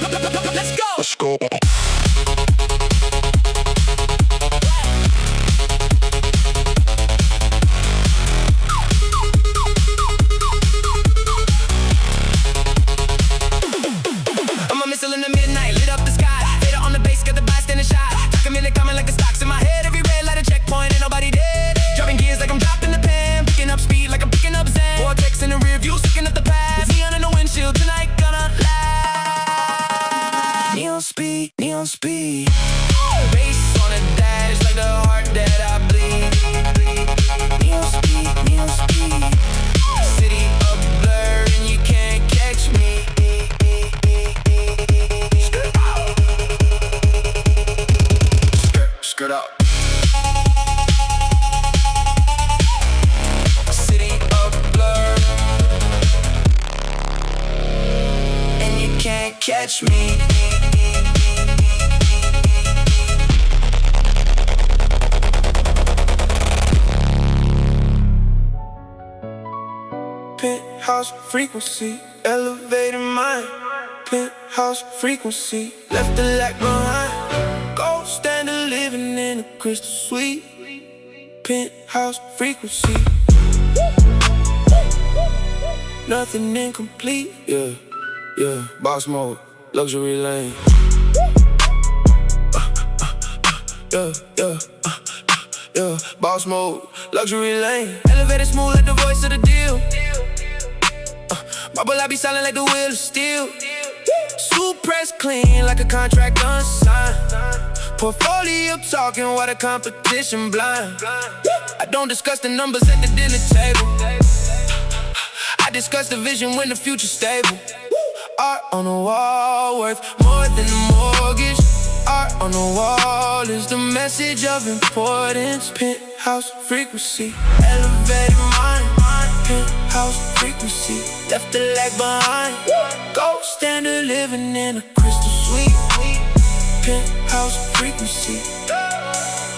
Let's go. Let's go. I'm a missile in the midnight, lit up the sky. Fader on the base, got the bystander shot. Talk a minute, coming like the stocks in my head. Every red light a checkpoint, ain't nobody dead. Dropping gears like I'm dropping the pen. Picking up speed like I'm picking up Zen. Vortex in the rear view, sticking up the past. Neon in the windshield, tonight gonna last. Neon speed, neon speed. Bass on the dash like the heart that I bleed. Neon speed, neon speed. City of blur and you can't catch me. Skirt out. City of blur and you can't catch me. Penthouse frequency, elevated mind. Penthouse frequency, left the lack behind. Gold standard living in a crystal suite. Penthouse frequency, nothing incomplete. Yeah, boss mode, luxury lane. Yeah, boss mode, luxury lane. Elevated smooth like the voice of the deal. Bubble, I be silent like the wheel of steel. Suit press clean like a contract unsigned. Portfolio talking while the competition blind. I don't discuss the numbers at the dinner table. I discuss the vision when the future's stable. Art on the wall worth more than a mortgage. Art on the wall is the message of importance. Penthouse frequency, elevated mind. Penthouse frequency, left the lag behind. Gold standard living in a crystal suite. Penthouse frequency,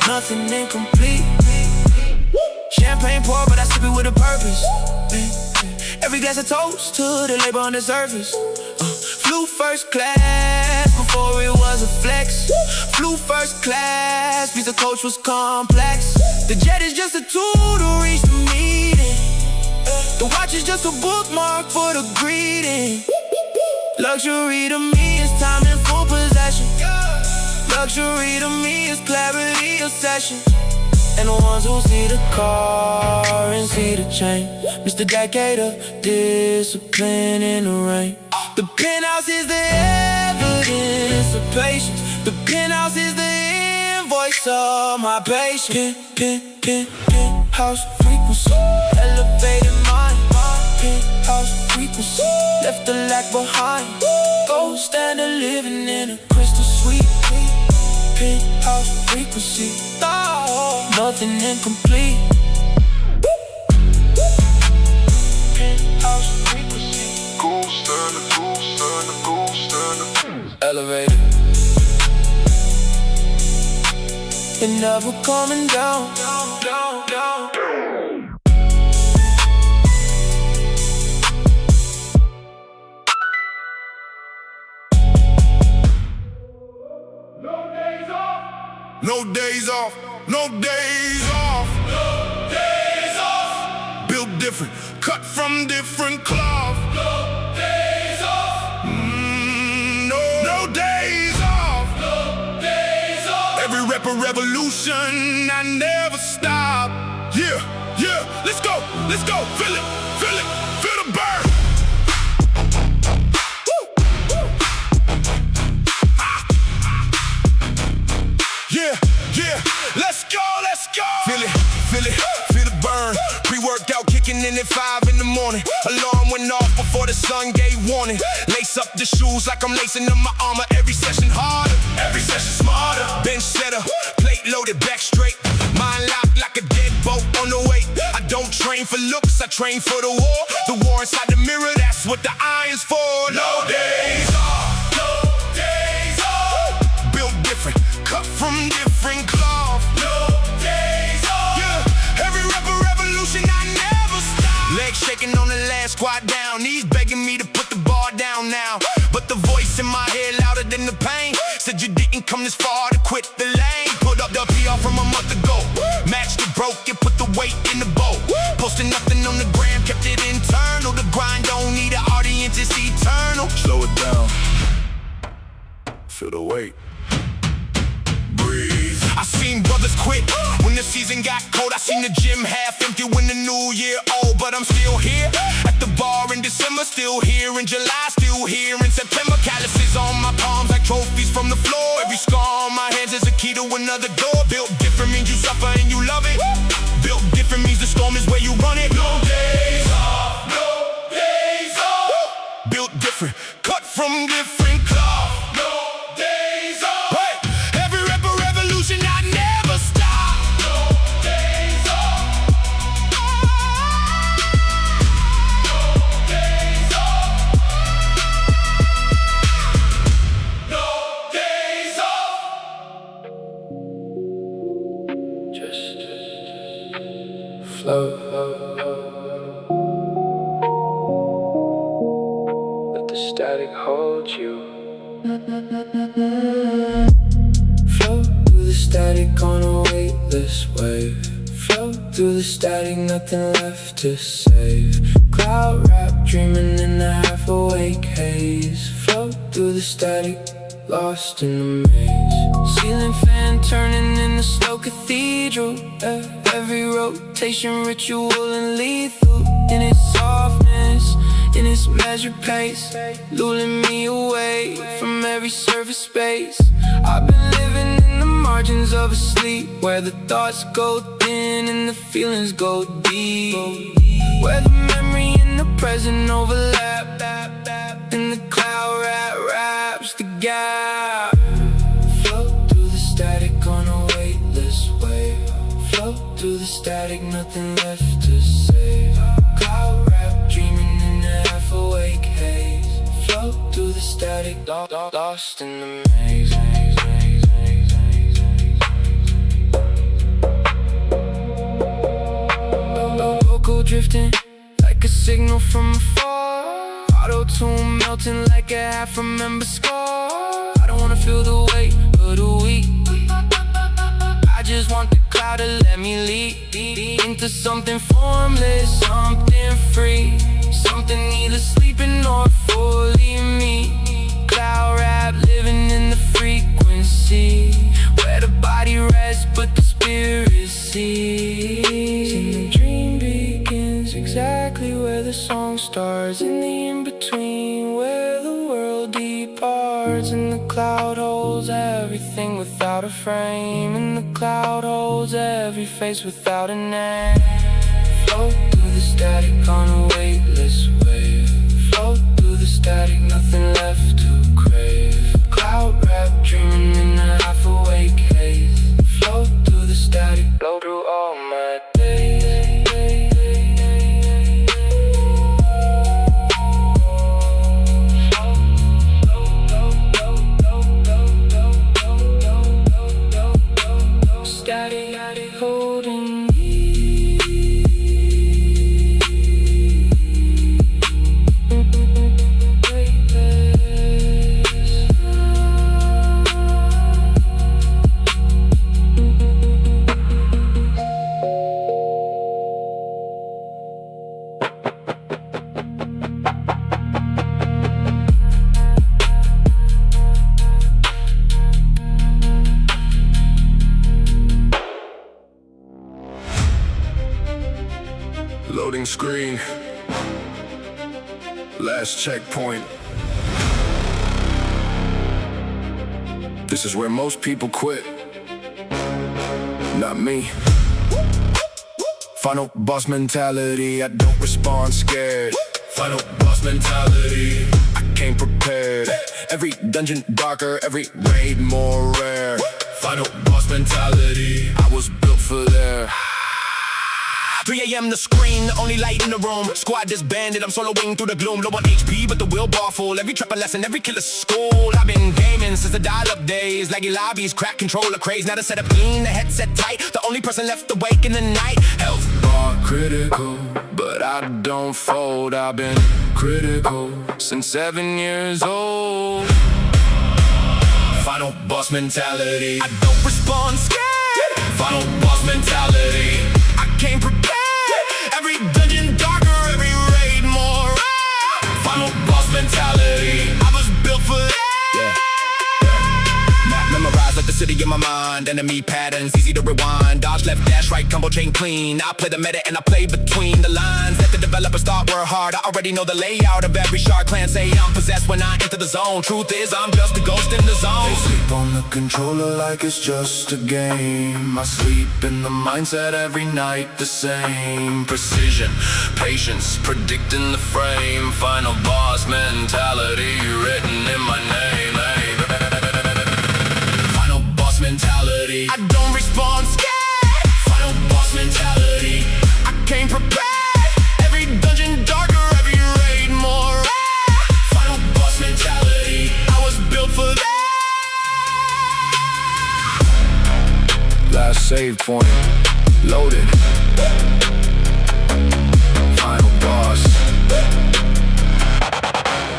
nothing incomplete. Champagne pour, but I sip it with a purpose. Every glass a toast to the labor on the surface. Flew first class before it was a flex. Flew first class, because the coach was complex. The jet is just a tool to reach the meeting. The watch is just a bookmark for the greeting. Luxury to me is time in full possession. Luxury to me is clarity of session. And the ones who see the car and see the chain. Mr. Decade of discipline in the rain. The penthouse is the evidence of patience. The penthouse is the invoice of my patience. Penthouse frequency, elevated mind. Penthouse frequency, left the lack behind. Gold standard living in a crystal suite. Penthouse frequency, nothing incomplete. Penthouse frequency, Gold standard, gold standard, gold standard. elevated. It never coming down. No days off, no days off. No days off. Built different, cut from different cloth. No days off. No days off. No days off. Every rep a revolution, I never stop. Yeah. Yeah, let's go, feel it, feel the burn. Yeah, let's go. Feel it, feel the burn. Pre-workout kicking in at 5 in the morning. Alarm went off before the sun gave warning. Lace up the shoes like I'm lacing up my armor. Every session harder, every session smarter. Bench setter, plate loaded, back straight. Mind locked like a deadbolt on the way. I don't train for looks, I train for the war. The war inside the mirror, that's what the iron's for. No days off, no days off. Built different, cut from different cloth. No days off. Yeah, every revolution, I never stop. Legs shaking on the last squat down. Knees begging me to put the bar down now. But the voice in my head louder than the pain said you didn't come this far to quit the lane. Put up the PR from a month ago. Matched it broke, you put the weight in the bowl. Posting nothing on the gram, kept it internal. The grind don't need an audience, it's eternal. Slow it down, feel the weight. Breathe. I seen brothers quit when the season got cold. I seen the gym half empty when the new year old. But I'm still here at the bar in December. Still here in July, still here in September. Calluses on my palms like trophies from the floor. Every scar on my hands is a key to another door. Built different means you suffer and you love it. Built different means the storm is where you run it. No days off, no days off. Built different, cut from different cloth. No days off. Hey, every revolution, I never stop. No days off. No days off. No days off. Just flow. Let the static hold you. Flow through the static on a weightless wave. Flow through the static, nothing left to save. Cloud wrap, dreaming in the half-awake haze. Flow through the static, lost in the maze. Ceiling fan turning in the slow cathedral. Every rotation ritual and lethal. In its softness, in its measured pace, luring me away from every surface space. I've been living in the margins of a sleep, where the thoughts go thin and the feelings go deep, where the memory and the present overlap, and the cloud wraps the gap. Float through the static on a weightless wave. Float through the static, nothing left to save. Cloud wrap, dreaming in the half-awake haze. Float through the static, lost in the maze. Vocal drifting like a signal from afar. Auto-tune melting like a half-remembered scar. I don't wanna feel the weight of the week. I just want the cloud to let me lead into something formless, something free, something neither sleeping nor fully me. Cloud wrap, living in the frequency, where the body rests but the spirit sees. And the dream begins exactly where the song starts, in the in-between where the world departs. And the cloud holds everything without a frame, and the cloud holds every face without a name. Float through the static on a weightless wave. Float through the static, nothing left to crave. Cloud wrap, dreaming in a half-awake haze. Float through the static, blow through all my days. Static holding me. Weightless. screen. Last checkpoint. This is where most people quit. Not me. Final boss mentality, I don't respond scared. Final boss mentality, I came prepared. Every dungeon darker, every raid more rare. Final boss mentality, I was built for there. 3 a.m. the screen, the only light in the room. Squad disbanded, I'm soloing through the gloom. Low on HP, but the wheel bar full. Every trap a lesson, every killer's school. I've been gaming since the dial-up days. Laggy lobbies, crack controller craze. Now the setup clean, the headset tight. The only person left awake in the night. Health Bar critical, but I don't fold. I've been critical since 7 years old. Final boss mentality, I don't respond scared. Final boss mentality, I came prepared. Every dungeon darker, every raid more rare. Final boss mentality, I was built for that. Map memorized like the city in my mind. Enemy patterns, easy to rewind. Dodge left, dash right, combo chain clean. I play the meta and I play between the lines. Let the developers start work hard. I already know the layout of every shard. Clan say I'm possessed when I enter the zone. Truth is I'm just a ghost in the zone. They sleep on the controller like it's just a game. I sleep in the mindset every night the same. Precision, patience, predicting the frame. Final boss mentality written in my name. Final boss mentality, I don't respond scared. Final boss mentality, I came prepared. Every dungeon darker, every raid more rare. Final boss mentality, I was built for that. Last save point, loaded. Final boss,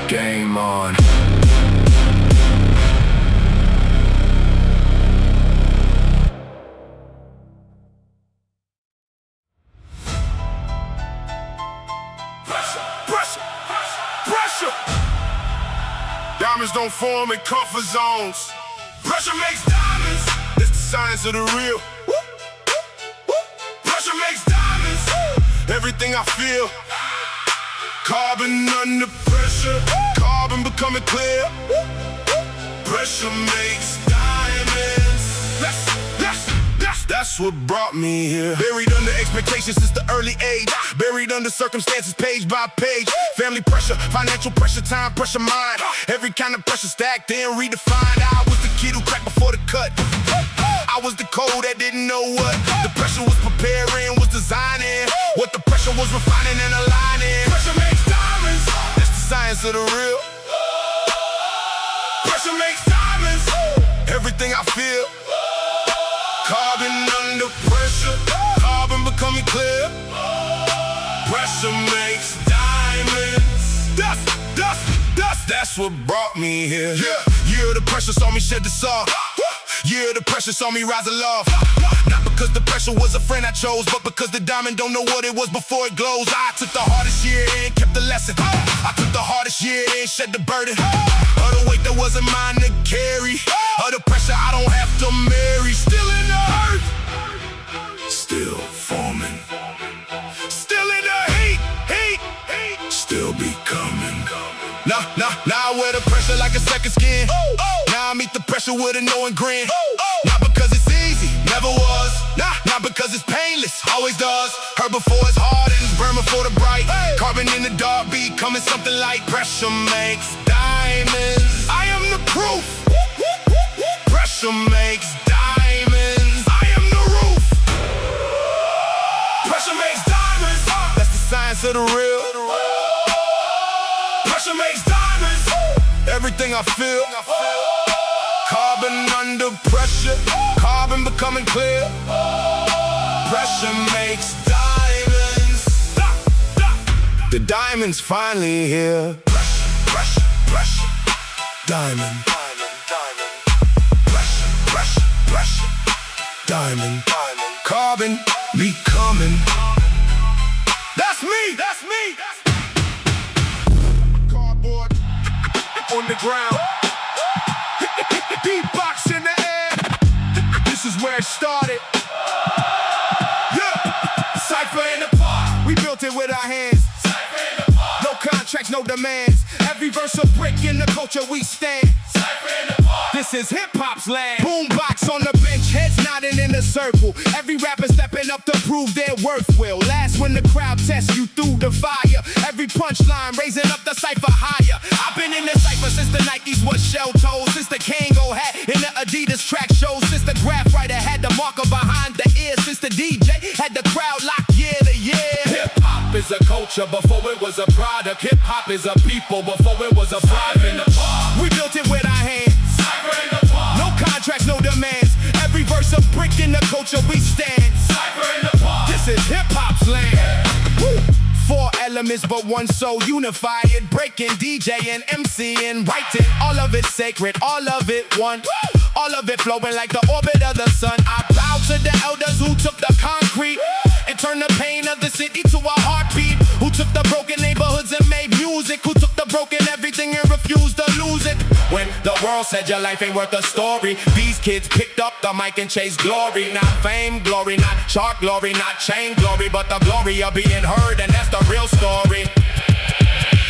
game on. Pressure! Diamonds don't form in comfort zones. Pressure makes diamonds. It's the science of the real. Pressure makes diamonds. Everything I feel. Carbon under pressure. Carbon becoming clear. Pressure makes diamonds. That's what brought me here. Buried under expectations since the early age. Buried under circumstances page by page. Family pressure, financial pressure, time pressure, mind. Every kind of pressure stacked and redefined. I was the kid who cracked before the cut. I was the code that didn't know what the pressure was preparing, was designing. What the pressure was refining and aligning. Pressure makes diamonds. That's the science of the real. Pressure makes diamonds. Everything I feel. Carbon under pressure, carbon becoming clear. Pressure makes diamonds. Dust, that's what brought me here. Year of the pressure saw me shed the saw. Year of the pressure saw me rise aloft. Not because the pressure was a friend I chose, but because the diamond don't know what it was before it glows. I took the hardest year and kept the lesson. I took the hardest year and shed the burden of the weight that wasn't mine to carry. Of the pressure I don't have to marry. Still in the earth, still forming. Still in the heat, still becoming. Now I wear the pressure like a second skin. Now I meet the pressure with a knowing grin. Not because it's easy, never was. Not because it's painless, always does. Hurt before it's hard and it's burn before the bright. Carbon in the dark, becoming something light. Pressure makes diamonds. I am the proof. Pressure makes diamonds. I am the roof. Pressure makes diamonds. That's the science of the real. Pressure makes diamonds. Everything I feel. Carbon under pressure. Carbon becoming clear. Pressure makes diamonds. The diamond's finally here. Pressure. Diamond. Pressure. Diamond. Carbon becoming. That's me. Cardboard on the ground. Beatbox in the air. This is where it started. Yeah. Cipher in the park. We built it with our hands. demands. Every verse a brick in the culture we stand. This is hip-hop's land. Boombox on the bench, heads nodding in a circle. Every rapper stepping up to prove their worth will. Last when the crowd tests you through the fire. Every punchline raising up the cipher higher. I've been in the cipher since the Nikes was shell toes. Since the Kango hat in the Adidas track shows. Since the graph writer had the marker behind the ear. Since the DJ had the crowd locked year to year. Hip-hop is a culture before it was a product. Hip-hop is a people before it was a private. We built it with our hands. No contracts, no demands. Every verse a brick in the culture we stand. This is hip-hop's land. Woo. 4 elements but one soul unified. Breaking, DJing, MCing, writing. All of it sacred, all of it one. All of it flowing like the orbit of the sun. I bow to the elders who took the concrete and turned the pain of the city to a heartbeat. Who took the broken neighborhoods and made music. Who took the broken everything and refused to lose it. When the world said your life ain't worth a story, these kids picked up the mic and chased glory. Not fame glory, not chart glory, not chain glory, but the glory of being heard, and that's the real story.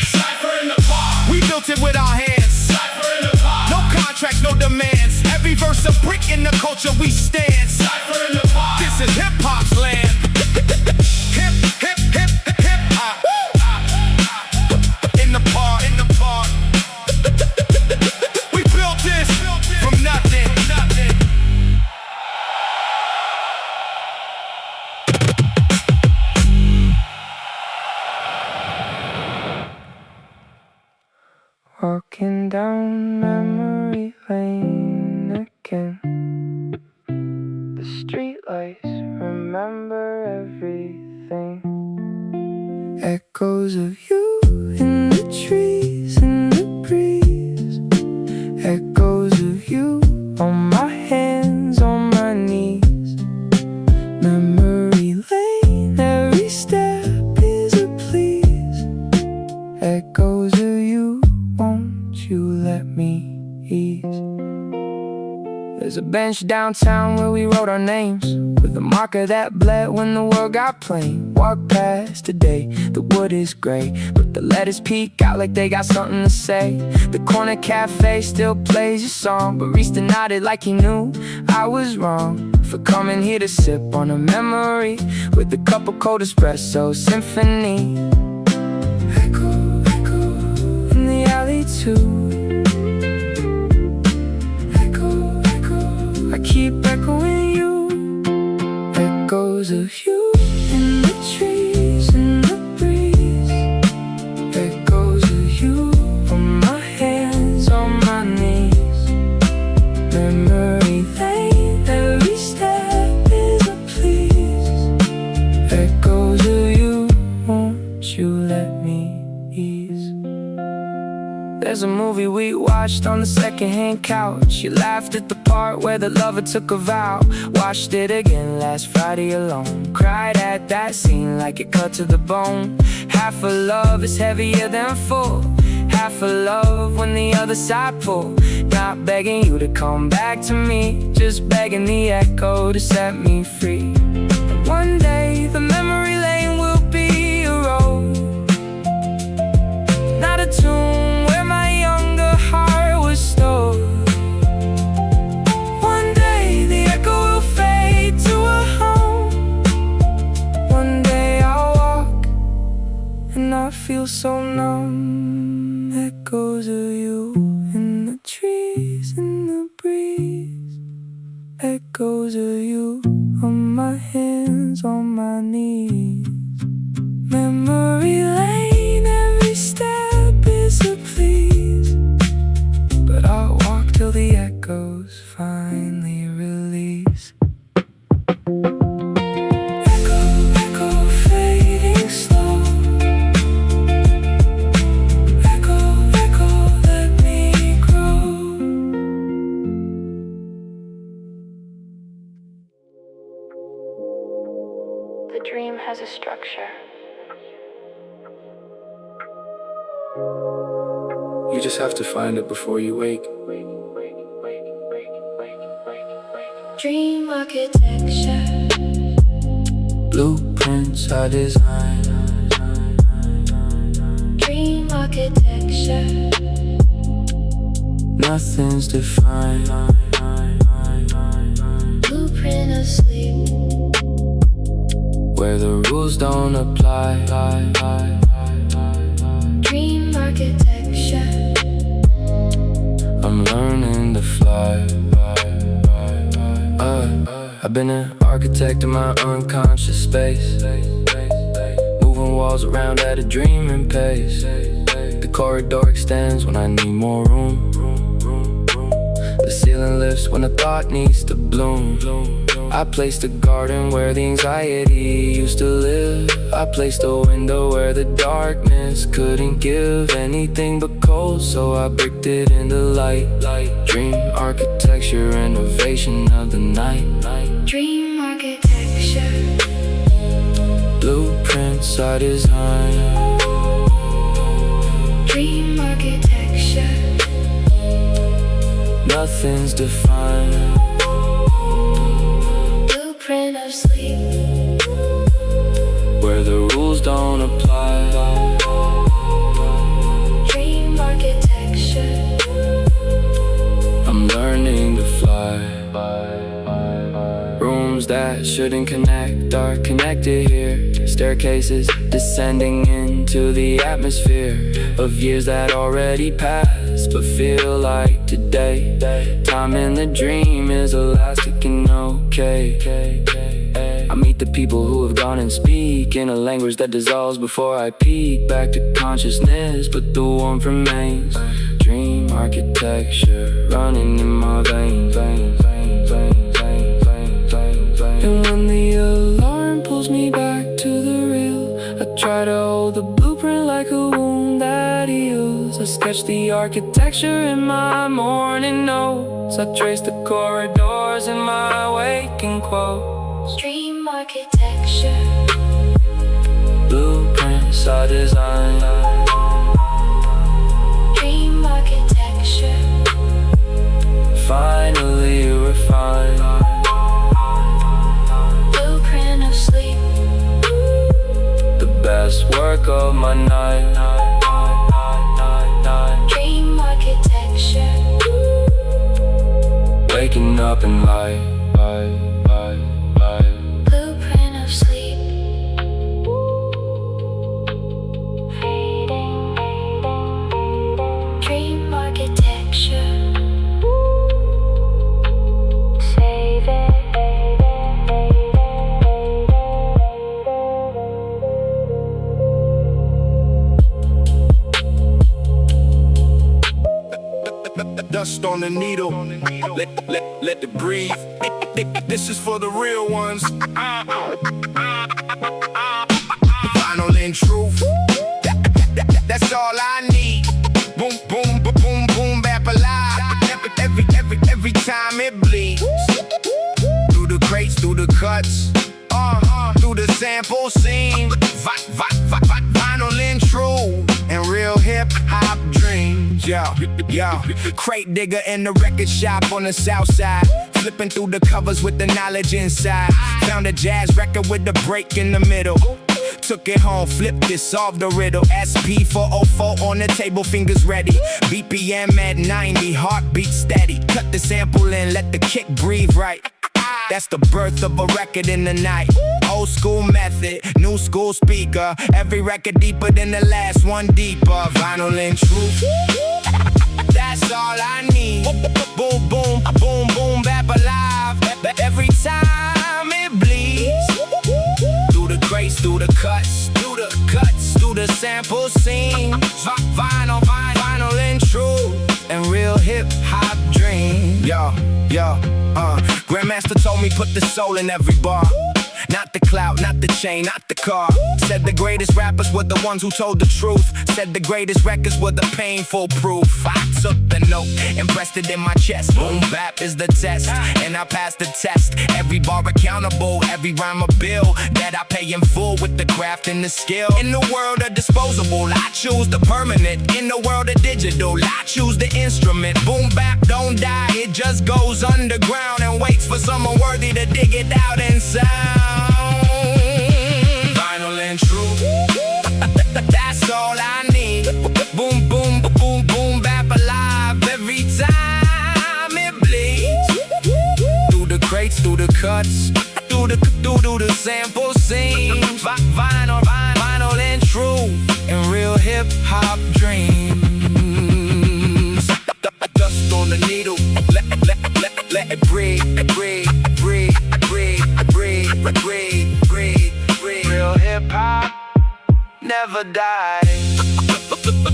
Cipher in the park. We built it with our hands. Cipher in the park. No contracts, no demands. Every verse a brick in the culture we stand. Cipher in the park. This is hip-hop's land. Hip, hip, hip, hip-hop. In the park, in the park. We built this from nothing. Walking down memory lane again. The streetlights remember everything. Echoes of you in the trees, in the breeze. Echoes of you on my hands, on my knees. Memory lane, every step is a please. Echoes of you, won't you let me ease? There's a bench downtown where we wrote our names, with a marker that bled when the world got plain. Walk past today, the wood is gray, but the letters peek out like they got something to say. The corner cafe still plays your song, but Barista nodded like he knew I was wrong for coming here to sip on a memory with a cup of cold espresso symphony. Echo, echo, in the alley too. I keep echoing you. Echoes of you in the trees, in the breeze. Echoes of you on my hands, on my knees. Memory lane, every step is a please. Echoes of you, won't you let me ease? There's a movie we watched on the secondhand couch. You laughed at the part where the lover took a vow. Watched it again last Friday alone. Cried at that scene like it cut to the bone. Half of love is heavier than full. Half of love when the other side pull. Not begging you to come back to me, just begging the echo to set me free. One day the memory lane will be a road, not a tomb where my younger heart was stowed. One day the echo will fade to a home. One day I'll walk and I feel so numb. Echoes of you in the trees, in the breeze. Echoes of you on my hands, on my knees. Memory lane, every step is a please. But I'll walk till the echoes finally release. Echo, echo, fading slow. Echo, echo, let me grow. The dream has a structure. You just have to find it before you wake. Dream architecture. Blueprints are designed. Dream architecture. architecture. Nothing's defined. Blueprint of sleep. Where the rules don't apply. Dream architecture. I'm learning to fly. I've been an architect in my unconscious space, moving walls around at a dreaming pace. The corridor extends when I need more room. The ceiling lifts when a thought needs to bloom. I placed a garden where the anxiety used to live. I placed a window where the darkness couldn't give anything but cold, so I bricked it into light. Dream architecture, renovation of the night. Dream architecture. Blueprints I design. Dream architecture. Nothing's defined. Blueprint of sleep. Where the rules don't apply. Dream architecture. I'm learning to fly. Rooms that shouldn't connect are connected here. Staircases descending into the atmosphere of years that already passed but feel like today. Time in the dream is elastic and okay. I meet the people who have gone and speak in a language that dissolves before I peek back to consciousness, but the warmth remains. Dream architecture running in my veins. And when the alarm pulls me back to the real, I try to hold the blueprint like a wound that heals. I sketch the architecture in my morning notes. I trace the corridors in my waking quotes. Dream architecture. Blueprints I design. Dream architecture. Finally refined. Blueprint of sleep. The best work of my night. Dream architecture. Waking up in light. Blueprint of sleep. Dream architecture. Save it. Dust on the needle, let it breathe. This is for the real ones. Final in truth, that's all I need. Boom, boom, boom, boom, boom, bap alive. Every time it bleeds. Through the crates, through the cuts, through the sample scene. Vinyl in true and real hip hop dreams. Yo, crate digger in the record shop on the south side, flipping through the covers with the knowledge inside. Found a jazz record with a break in the middle. Took it home, flipped it, solved the riddle. SP404 on the table, fingers ready. BPM at 90, heartbeat steady. Cut the sample and let the kick breathe right. That's the birth of a record in the night. Old school method, new school speaker. Every record deeper than the last one deeper. Vinyl in truth, that's all I need. Boom, boom, boom, boom, bap alive. Every time it bleeds. Through the crates, through the cuts, through the sample scene. Vinyl in truth and real hip hop dream. Yo, Grandmaster told me put the soul in every bar. Not the clout, not the chain, not the car. Said the greatest rappers were the ones who told the truth. Said the greatest records were the painful proof. I took the note and pressed it in my chest. Boom bap is the test, and I passed the test. Every bar accountable, every rhyme a bill that I pay in full with the craft and the skill. In the world of disposable, I choose the permanent. In the world of digital, I choose the instrument. Boom bap don't die, it just goes underground and waits for someone worthy to dig it out and sound. Vinyl and true, that's all I need. Boom, cuts, do the sample scene. Vinyl and true, and real hip-hop dreams. Dust on the needle, let it breathe. Real hip-hop never dies.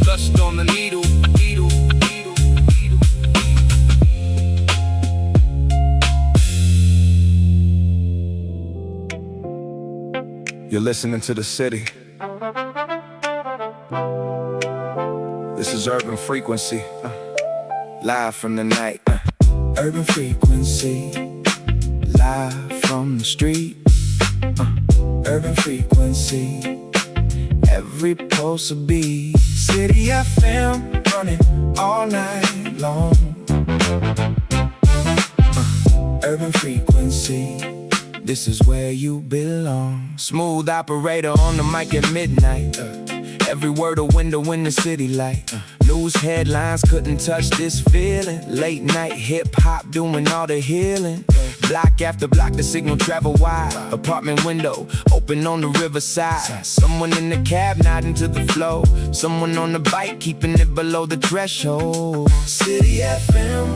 Dust on the needle. You're listening to The City. This is Urban Frequency, live from the night. Urban Frequency, live from the street. Urban Frequency, every pulse a beat. City FM, running all night long. Urban Frequency, this is where you belong. Smooth operator on the mic at midnight. Every word a window in the city light. News headlines couldn't touch this feeling. Late night hip-hop doing all the healing. Block after block, the signal travel wide. Apartment window open on the riverside. Someone in the cab nodding to the flow. Someone on the bike keeping it below the threshold. City FM,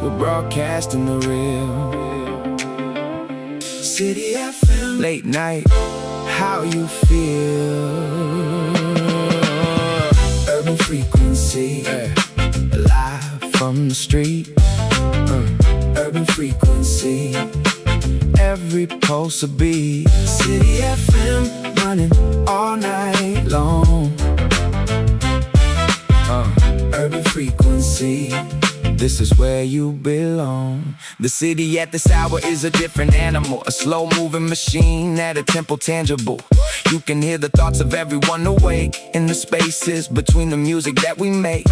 we're broadcasting the real. City FM, late night, how you feel? Urban Frequency, live from the street. Urban Frequency, every pulse a beat. City FM, running all night long. Urban Frequency, this is where you belong. The city at this hour is a different animal, a slow-moving machine at a tempo tangible. You can hear the thoughts of everyone awake in the spaces between the music that we make.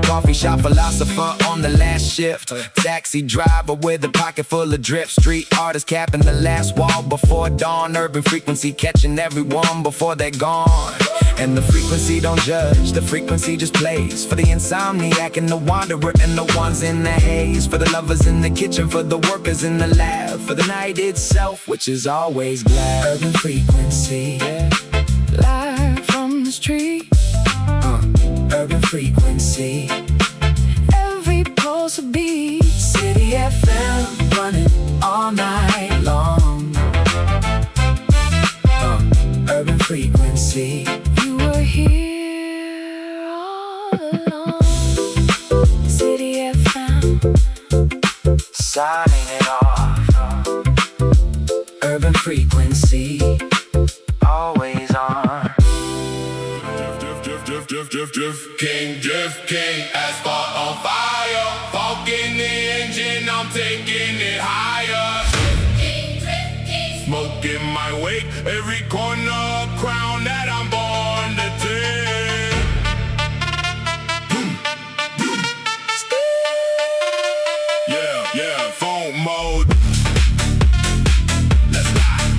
Coffee shop philosopher on the last shift. Taxi driver with a pocket full of drip. Street artist capping the last wall before dawn. Urban Frequency catching everyone before they're gone. And the frequency don't judge, the frequency just plays. For the insomniac and the wanderer and the ones in the haze. For the lovers in the kitchen, for the workers in the lab. For the night itself, which is always glad. Urban Frequency, live from the street. Urban Frequency, every pulse a beat. City FM, running all night long. Urban Frequency, you were here all along. City FM, signing it off. Urban Frequency, always on. Drift King, asphalt on fire. Phonk in the engine, I'm taking it higher. Smoke in my wake, every corner a crown that I'm born to take. Yeah, phone mode. Let's ride.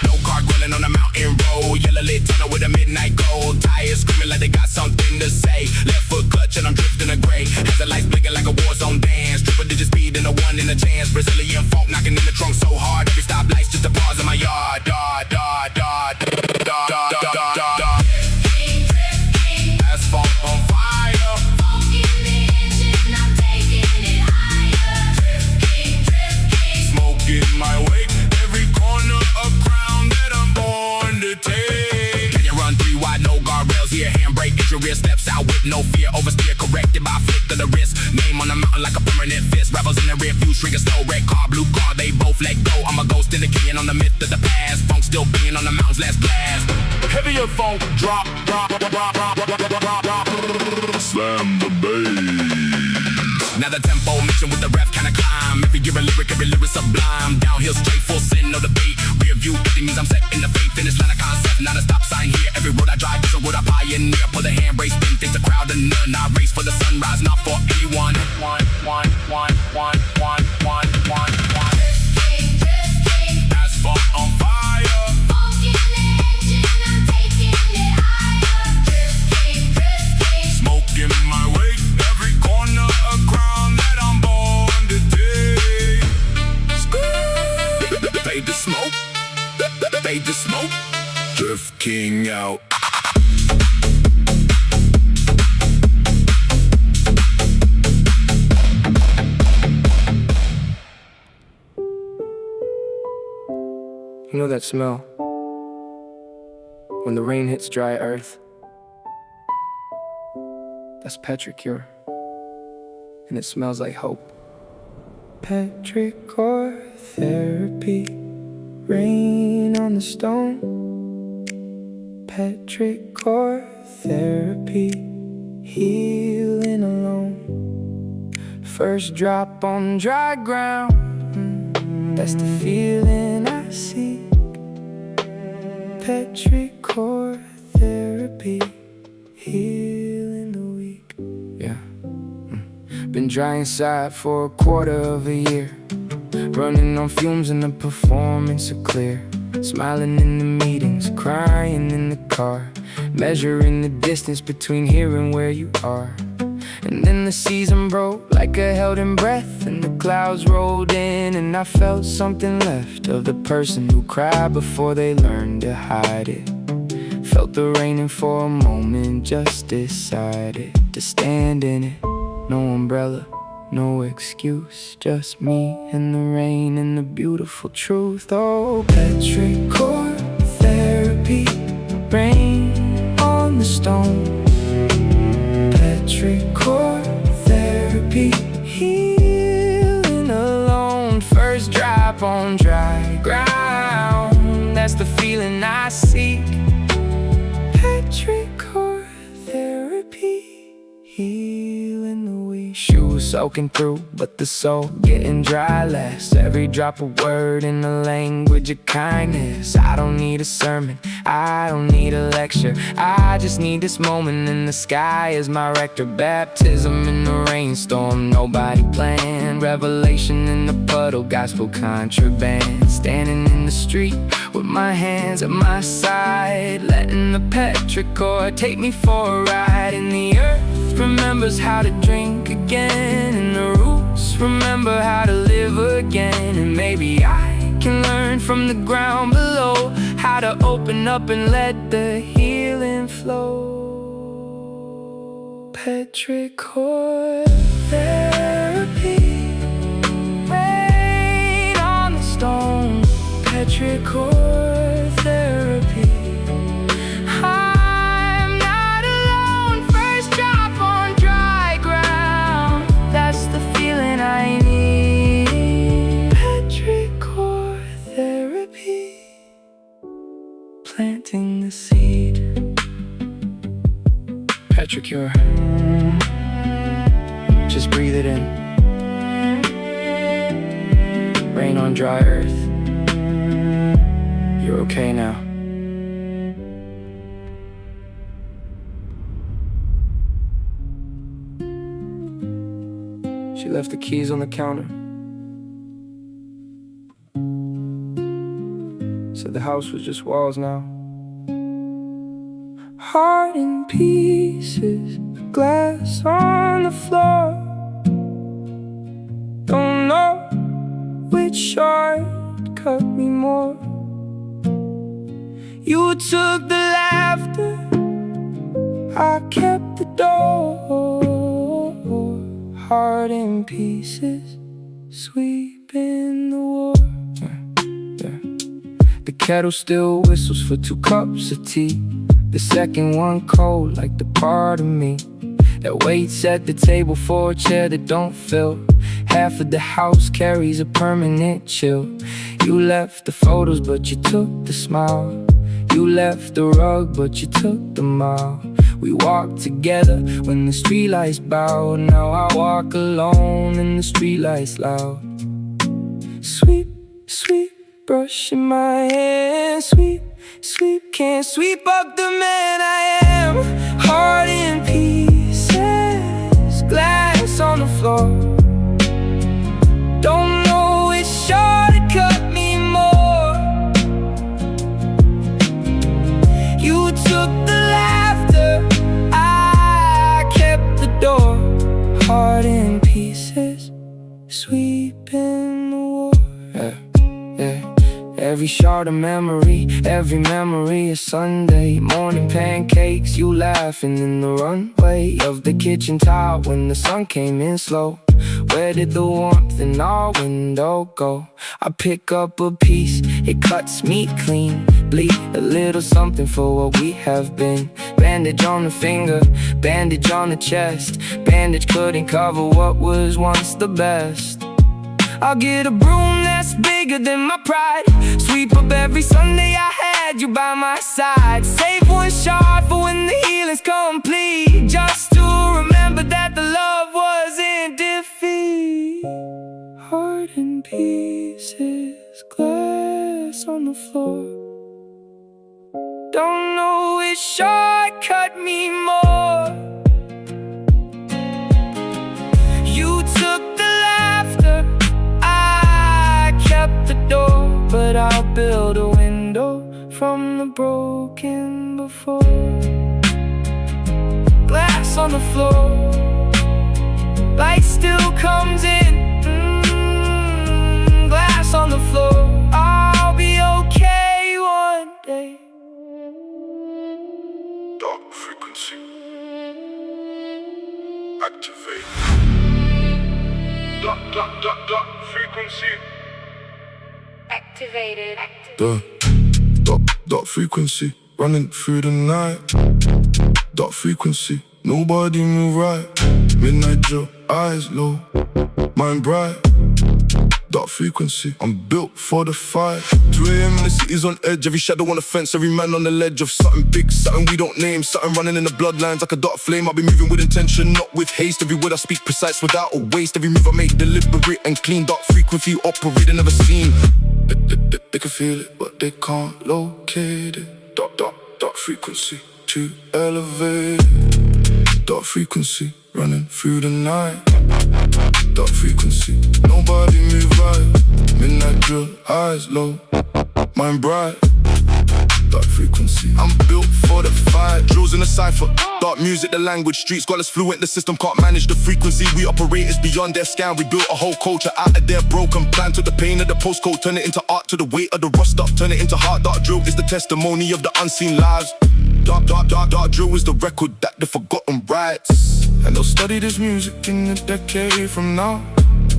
No car grilling on the mountain road. Yellow lit tunnel with a midnight gold. Tires screaming like they got something to say. Left foot clutch and I'm drifting a gray. Has the lights blinking like a war zone dance. Triple digit speed and a one in a chance. Brazilian funk knocking in the trunk so hard. Every stoplights just a pause in my yard. Asphalt on fire. Phonk in the engine, I'm taking it higher. Smoke in my wake, every corner a crown that I'm born to take. Can you run 3 wide, no guardrails here? Handbrake, get your rear steps out with no fear. Oversteer, corrected by a flick of the wrist. Name on the mountain like a permanent fist. Rebels in the rear view, shrink a slow red car, blue car, they both let go. I'm a ghost in the canyon on the myth of the past. Phonk still being on the mountain's last blast. Heavier phonk, drop. Slam the bass. Now the tempo mission with the ref kinda climb. Every gear a lyric, every lyric sublime. Downhill straight, full sin, no debate. Rear view, it means I'm set in the fate. Finish line a concept, not a stop sign here. Every road I drive is a road I pioneer. Pull the handbrake, spin, think the crowd and none. I race for the sunrise, not for anyone. Asphalt on fire. Phonk in the engine, I'm taking it higher. Smoke in my wake, every corner a crown that I'm born. know that smell? When the rain hits dry earth. That's Petrichor. And it smells like hope. Petrichor Therapy. Rain on the stone. Petrichor Therapy. Healing alone. First drop on dry ground. That's the feeling I seek. Petrichor Therapy. Healing the weak. Yeah. Been dry inside for a quarter of a year. Running on fumes and the performance are clear. Smiling in the meetings, crying in the car. Measuring the distance between here and where you are. And then the season broke like a held-in breath, and the clouds rolled in, and I felt something left of the person who cried before they learned to hide it. Felt the rain, and for a moment just decided to stand in it. No umbrella, no excuse, just me and the rain and the beautiful truth. Oh, Petrichor Therapy. Rain on the stone. Petrichor Therapy. Healing alone. First drop on dry ground. That's the feeling I seek. Petrichor Therapy. Healing the weak. Shoes soaking through, but the soul getting dry last. Every drop of word in the language of kindness. I don't need a sermon, I don't need a lecture. I just need this moment in the sky as my rector. Baptism in the rainstorm, nobody planned. Revelation in the puddle, gospel contraband. Standing in the street with my hands at my side, letting the petrichor take me for a ride. In the earth remembers how to drink again, and the roots remember how to live again. And maybe I can learn from the ground below how to open up and let the healing flow. Petrichor Therapy. Rain on the stone. Petrichor Therapy. I'm not alone. First drop on dry ground. That's the feeling I need. Petrichor Therapy. Planting the seed. Petrichor. Just breathe it in. Rain on dry earth. You're okay now. She left the keys on the counter. Said the house was just walls now. Heart in pieces, glass on the floor. Don't know which short cut me more. You took the laughter, I kept the door. Heart in pieces, sweeping the war. The kettle still whistles for 2 cups of tea. The second one cold like the part of me that waits at the table for a chair that don't fill. Half of the house carries a permanent chill. You left the photos but you took the smile. You left the rug but you took the mile. We walked together when the streetlights bowed. Now I walk alone and the streetlights loud. Sweep, sweep, brush in my hand. Sweep, sweep, can't sweep up the man I am. Heart in pieces, glass on the floor. Don't know which shot it cut me more. You took the laughter, I kept the door. Heart in pieces, sweeping the war. every shard of memory, every memory is Sunday morning pancakes, you laughing in the runway of the kitchen tile when the sun came in slow. Where did the warmth in our window go? I pick up a piece, it cuts me clean. Bleed a little something for what we have been. Bandage on the finger, bandage on the chest. Bandage couldn't cover what was once the best. I'll get a broom that's bigger than my pride. Sweep up every Sunday I had you by my side. Save one shard for when the healing's complete. Just to remember that the love was in defeat. Heart in pieces, glass on the floor. Don't know which shard cut me more. You took the laughter, I kept the door. But I'll build a window from the broken before. Glass on the floor, light still comes in. Glass on the floor, I'll be okay one day. Dark frequency. Activate. Dark frequency. Activated. Dark frequency. Running through the night. Dark frequency. Nobody move right. Midnight Joe, eyes low, mind bright. Dark frequency, I'm built for the fight. 2 AM and the city's on edge. Every shadow on the fence, every man on the ledge of something big, something we don't name. Something running in the bloodlines like a dark flame. I'll be moving with intention, not with haste. Every word I speak precise without a waste. Every move I make deliberate and clean. Dark frequency operating, never seen. They can feel it, but they can't locate it. Dark frequency, too elevated. Dark frequency, running through the night. Dark frequency, nobody move right. Midnight drill, eyes low, mind bright. Dark frequency, I'm built for the fight. Drills in the cipher, dark music, the language. Streets got us fluent, the system can't manage the frequency. We operate is beyond their scan. We built a whole culture out of their broken plan. Took the pain of the postcode, turn it into art. To the weight of the rust up, turn it into heart. Dark drill is the testimony of the unseen lives. Dark drill is the record that the forgotten writes. And they'll study this music in a decade from now.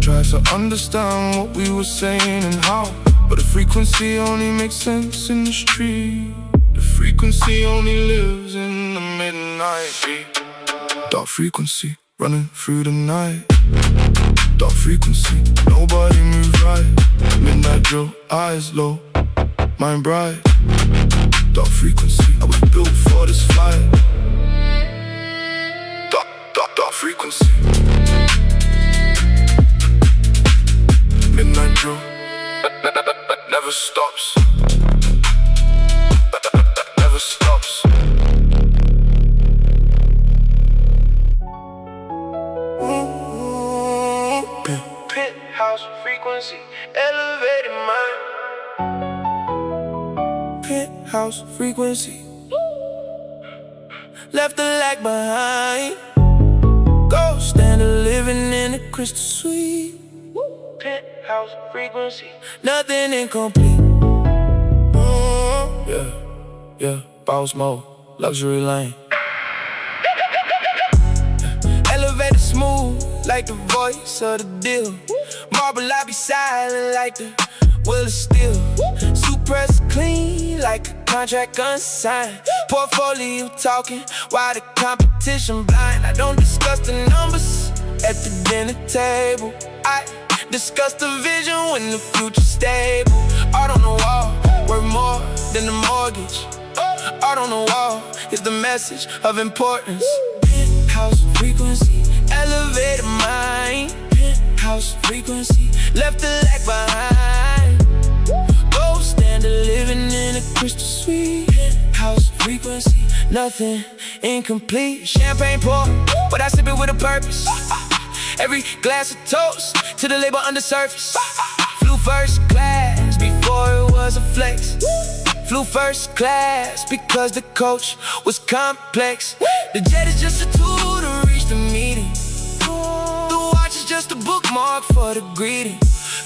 Try to understand what we were saying and how. But the frequency only makes sense in the street. The frequency only lives in the midnight beat. Dark frequency, running through the night. Dark frequency, nobody move right. Midnight drill, eyes low, mind bright. Dark frequency, I was built for this fight. Dark frequency. Midnight drill, never stops. Never stops. Penthouse frequency, elevated mind. Penthouse frequency, left the lag behind. Ghost standard living in a crystal suite. Penthouse frequency, nothing incomplete. Yeah, boss mode, luxury lane. Elevator smooth like the voice of the deal. Marble lobby silent like the will of steel. Suit press clean like a contract unsigned. Portfolio talking while the competition blind. I don't discuss the numbers at the dinner table. I discuss the vision when the future's stable. Art on the wall, worth more than the mortgage. Art on the wall is the message of importance. Penthouse frequency, elevated mind. Penthouse frequency, left the lag behind. Gold standard living in a crystal suite. Penthouse frequency, nothing incomplete. Champagne pour, but I sip it with a purpose. Every glass of toast to the label under surface. Flew first class before it was a flex. Flew first class because the coach was complex. The jet is just a tool to reach the meeting. The watch is just a bookmark for the greeting.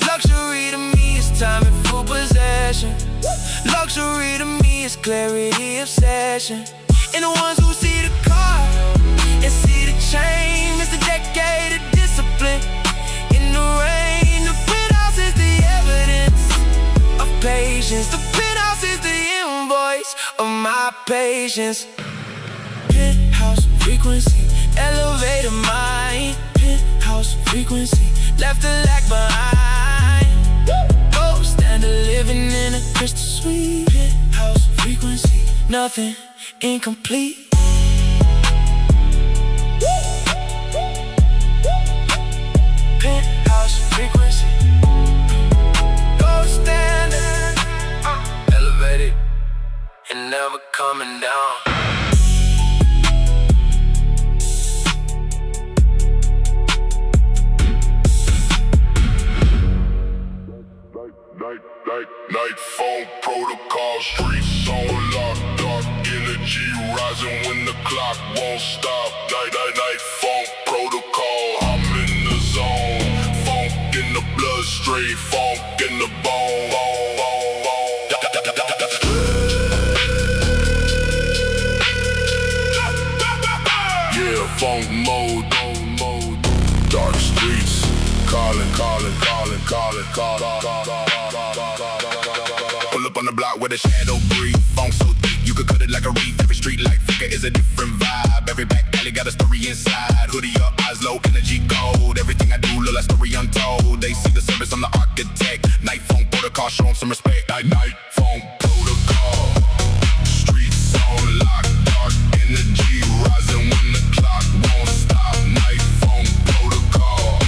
Luxury to me is time and full possession. possession. Luxury to me is clarity, obsession. And the ones who see the car and see the chain, it's the decade of discipline. In the rain, the penthouse is the evidence of patience. The penthouse is the invoice of my patience. Penthouse frequency, elevator mind. Penthouse frequency, left a lack behind. Gold standard living in a crystal suite. Penthouse frequency, nothing incomplete. Penthouse frequency, gold standard, elevated and never coming down. Night phone protocol, streets on lock, dark energy rising when the clock won't stop. Night phone protocol, I'm in the zone. Phonk in the bloodstream, phonk in the bone. Yeah, phonk mode, dark streets, calling. Pull up on the block where the shadow breathe. Phonk so deep, you could cut it like a reef. Every street like flicker is a different vibe. Every back alley got a story inside. Hoodie up, eyes low, energy cold. Everything I do look like story untold. They see the service, I'm the architect. Night phone protocol, show 'em some respect. Night phone protocol, streets on lock, dark energy rising when the clock won't stop. Night phone protocol,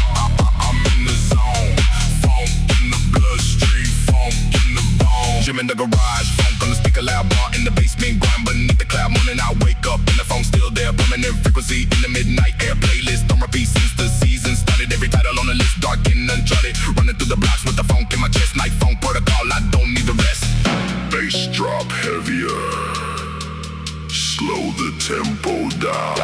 I'm in the zone. Phonk in the bloodstream, phonk in the bone. Gym in the garage, phonk on the speaker loud, bar in the basement, grind beneath the cloud. Morning I wake up and the phone still there. Permanent frequency in the midnight air playlist on repeat since the season started. Every title on the list, dark and uncharted. Running through the blocks with the phonk in my chest. Night phone protocol, I don't need the rest. Bass drop heavier, slow the tempo down.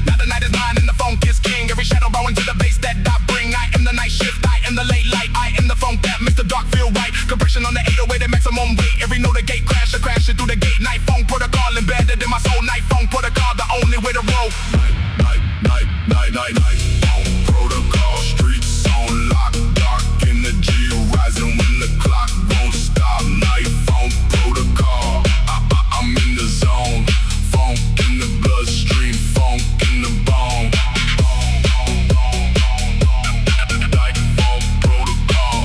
Now the night is mine and the phonk is king. Every shadow bowing to the bass that I bring. I am the night shift, I am the late light. I am the phonk that makes the dark feel right. Compression on the 808 at maximum weight. Every note a gate crash, crashing through the gate. Night phonk protocol embedded in my soul. Night phonk protocol, the only way to roll. Night phonk protocol, streets on lock, dark energy rising when the clock won't stop. Night phonk protocol, I'm in the zone. Phonk in the bloodstream, phonk in the bone. Night phonk protocol,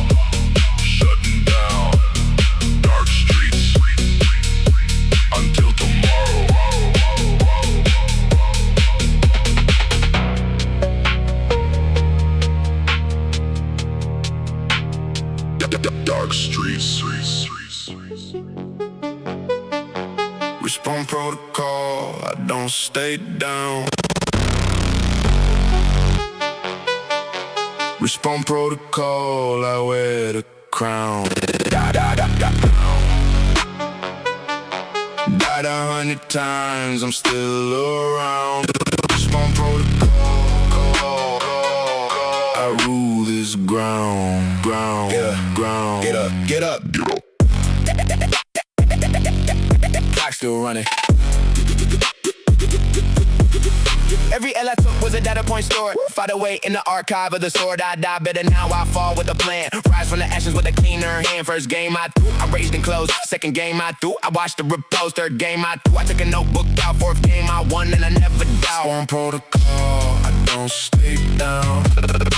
shutting down dark streets until tomorrow. Dark streets. Respawn protocol, I don't stay down. Respawn protocol, I wear the crown. Died 100 times, I'm still around. Respawn protocol, I rule this ground. Get up. Clock still running. Every L I took was a data point stored. Fought away in the archive of the sword. I die better now, I fall with a plan. Rise from the ashes with a cleaner hand. First game I threw, I raised and closed. Second game I threw, I watched the repose. Third game I threw, I took a notebook out. Fourth game I won and I never doubt. Spawn protocol, I don't stay down.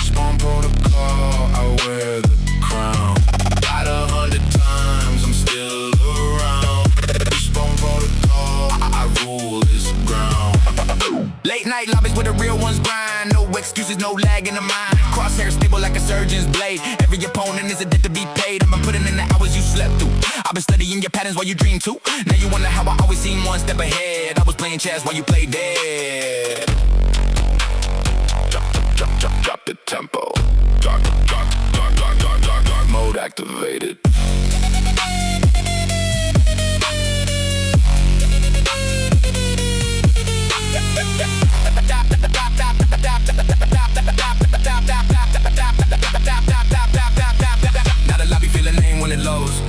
Spawn protocol, I wear the crown. Died 100 times, I'm still around. Spawn protocol, I rule this ground. Late night lobbies where the real ones grind. No excuses, no lag in the mind. Crosshair stable like a surgeon's blade. Every opponent is a debt to be paid. I've been putting in the hours you slept through. I've been studying your patterns while you dream too. Now you wonder how I always seem one step ahead. I was playing chess while you played dead. Drop the tempo. Dark mode activated.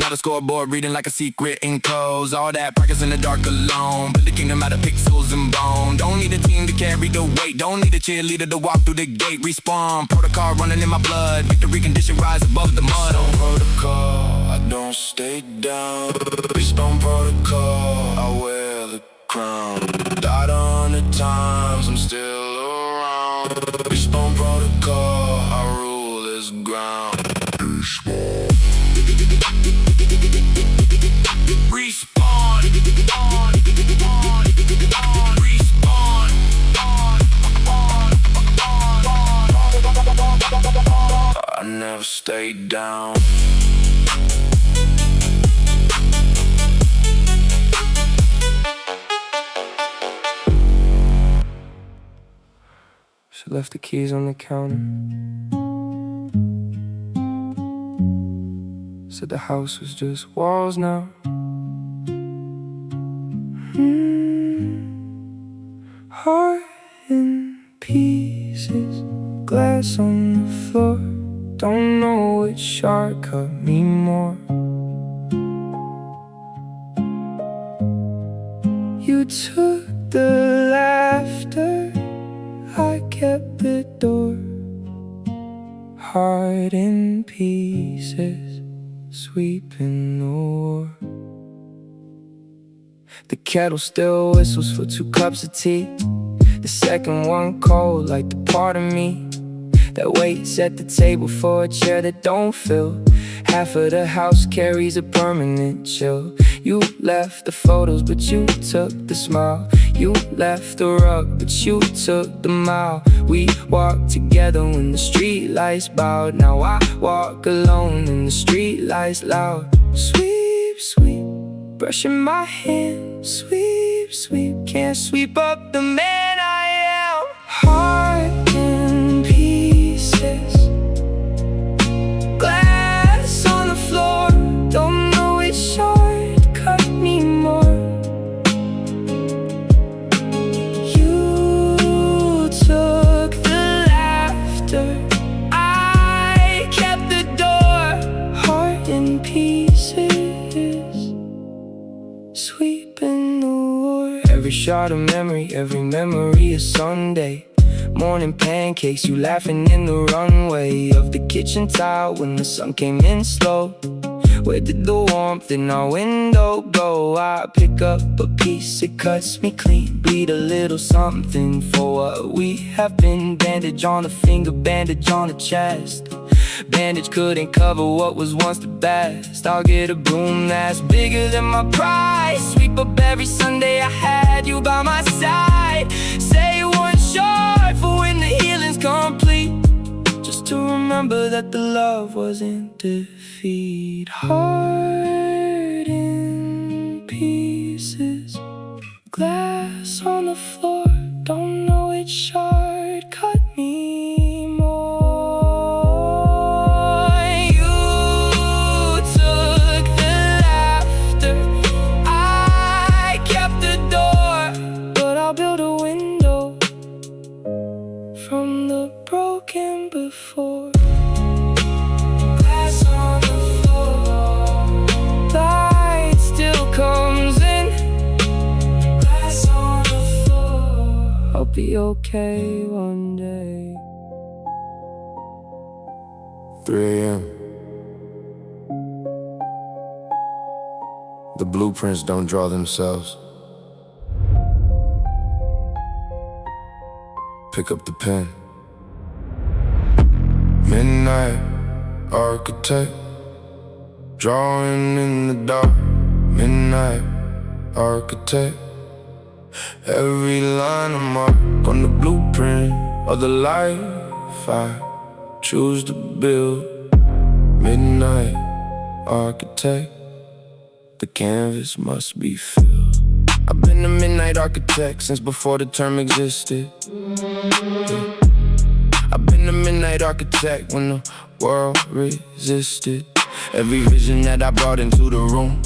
not a scoreboard, reading like a secret in codes. All that practice in the dark alone. Build the kingdom out of pixels and bone. Don't need a team to carry the weight. Don't need a cheerleader to walk through the gate. Respawn, protocol running in my blood. Victory condition rise above the mud. Respawn protocol, I don't stay down. Respawn protocol, I wear the crown. Died 100 times, I'm still around. Respawn protocol, I rule this ground. Respawn. Respawn, on, respawn, I never stayed down. She left the keys on the counter. Said the house was just walls now. Heart in pieces, glass on the floor. Don't know which shark cut me more. You took the laughter, I kept the door. Heart in pieces, sweeping the war. The kettle still whistles for 2 cups of tea. The second one cold like the part of me that waits at the table for a chair that don't fill. Half of the house carries a permanent chill. You left the photos but you took the smile. You left the rug but you took the mile. We walked together when the street lights bowed. Now I walk alone and the street lights loud. Sweep, sweep, brushing my hand. Sweep, sweep, can't sweep up the man I am. Heart in pieces, glass on the floor. Don't know which short cut me more. You took the laughter, I kept the door. Heart in pieces, sweeping the war. Every shot of memory, every memory is Sunday. Morning pancakes, you laughing in the runway of the kitchen tile when the sun came in slow. Where did the warmth in our window go? I pick up a piece, it cuts me clean. Bleed a little something for what we have been. Bandage on the finger, bandage on the chest. Bandage couldn't cover what was once the best. I'll get a broom that's bigger than my pride. Sweep up every Sunday I had you by my side. Say one short for when the healing's complete. Just to remember that the love wasn't defeat. Heart in pieces, glass on the floor. Don't know which shard cut me more. Before glass on the floor, light still comes in. Glass on the floor, I'll be okay one day. 3 a.m. The blueprints don't draw themselves. Pick up the pen. Midnight architect, drawing in the dark. Midnight architect, every line of mark on the blueprint of the life I choose to build. Midnight architect, the canvas must be filled. I've been a midnight architect since before the term existed. I've been a midnight architect when the world resisted. Every vision that I brought into the room,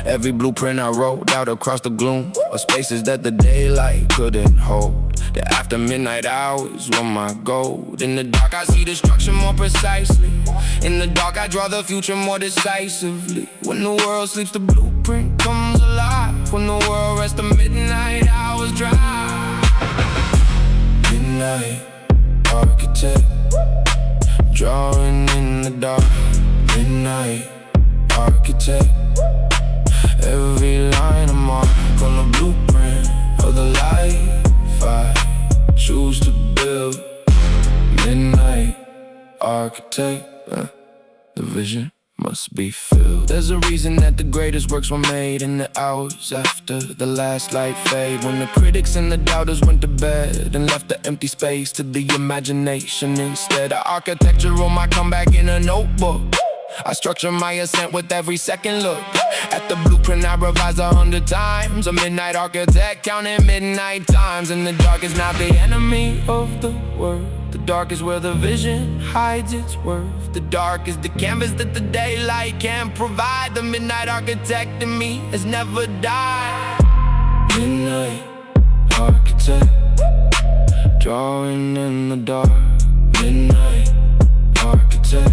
every blueprint I wrote out across the gloom, of spaces that the daylight couldn't hold. The after midnight hours when my gold. In the dark I see destruction more precisely. In the dark I draw the future more decisively. When the world sleeps the blueprint comes alive. When the world rests the midnight hours dry. Midnight architect, drawing in the dark. Midnight architect, every line a mark on the blueprint of the life I choose to build. Midnight architect, the vision must be filled. There's a reason that the greatest works were made in the hours after the last light fade. When the critics and the doubters went to bed and left the empty space to the imagination instead. Of architecture on my comeback in a notebook. I structure my ascent with every second look at the blueprint I revise 100 times. A midnight architect counting midnight times. And the dark is not the enemy of the world. The dark is where the vision hides its worth. The dark is the canvas that the daylight can't provide. The midnight architect in me has never died. Midnight architect, drawing in the dark. Midnight architect,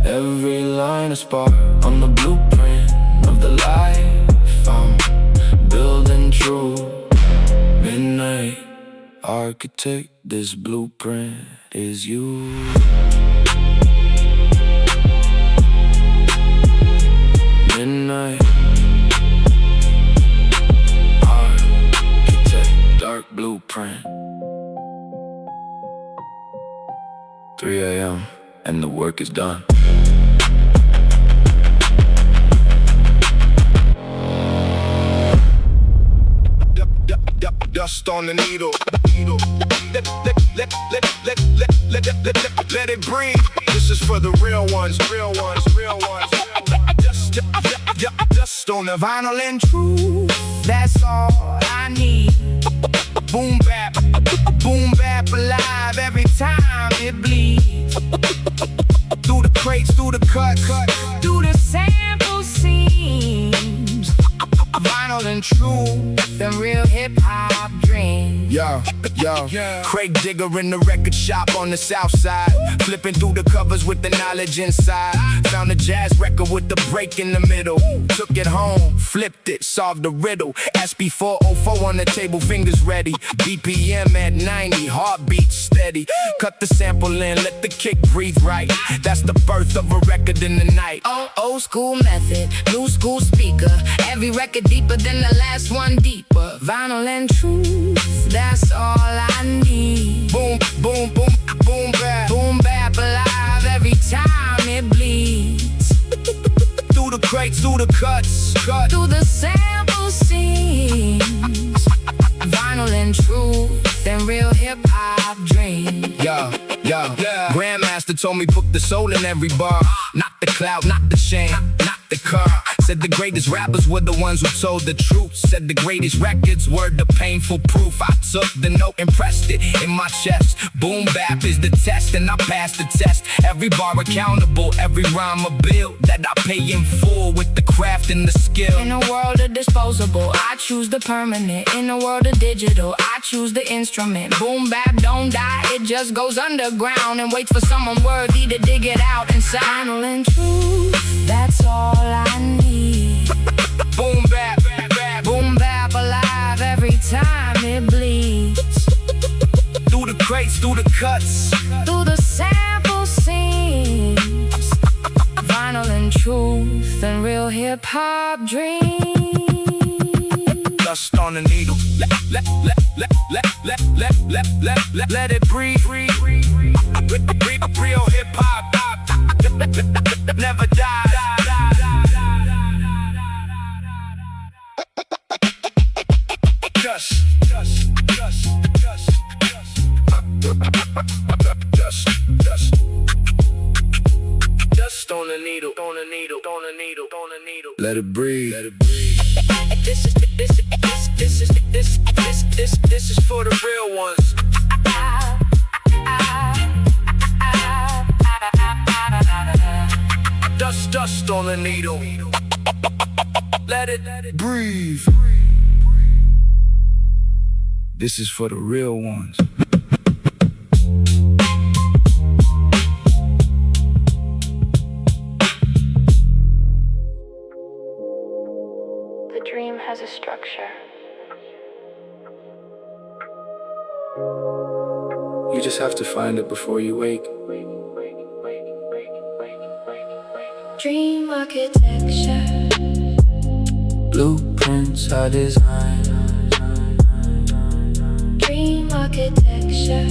every line a spark on the blueprint of the life I'm building true. Midnight architect, this blueprint is you. Midnight architect, dark blueprint. 3 a.m. and the work is done. Dust on the needle. Let it breathe. This is for the real ones. Dust on the vinyl and truth. That's all I need. Boom bap alive every time it bleeds. Through the crates, through the cuts, through the sample seams. Vinyl and true, them real hip-hop dreams. Yo, Craig Digger in the record shop on the south side. Flipping through the covers with the knowledge inside. Found a jazz record with the break in the middle. Took it home, flipped it, solved the riddle. SP404 on the table, fingers ready. BPM at 90, heartbeat steady. Cut the sample in, let the kick breathe right. That's the birth of a record in the night. Old school method, new school speaker. Every record deeper than the last one deeper. Vinyl and truth, that's all I need. Boom, boom, boom, boom bap. Boom bap alive every time it bleeds. Through the crates, through the cuts, through the sample seams. Vinyl and truth, them real hip-hop dreams. Yo, Grandmaster told me put the soul in every bar. Not the clout, not the chain, not the car. Said the greatest rappers were the ones who told the truth. Said the greatest records were the painful proof. I took the note and pressed it in my chest. Boom bap is the test and I passed the test. Every bar accountable, every rhyme a bill that I pay in full with the craft and the skill. In a world of disposable, I choose the permanent. In a world of digital, I choose the instrument. Boom bap don't die, it just goes underground and waits for someone worthy to dig it out inside. Vinyl and truth, that's all I need. Boom bap, Boom bap alive every time it bleeds. through the crates, through the cuts, Through the sample seams. Vinyl and truth and real hip-hop dreams. dust on the needle. Let it breathe. Real hip hop, never die. Dust on the needle, on the needle, on the needle, on the needle. Let it breathe. This is for the real ones. Dust on the needle. Let it breathe. This is for the real ones. The dream has a structure. You just have to find it before you wake. Dream architecture. Blueprints I design. Dream architecture.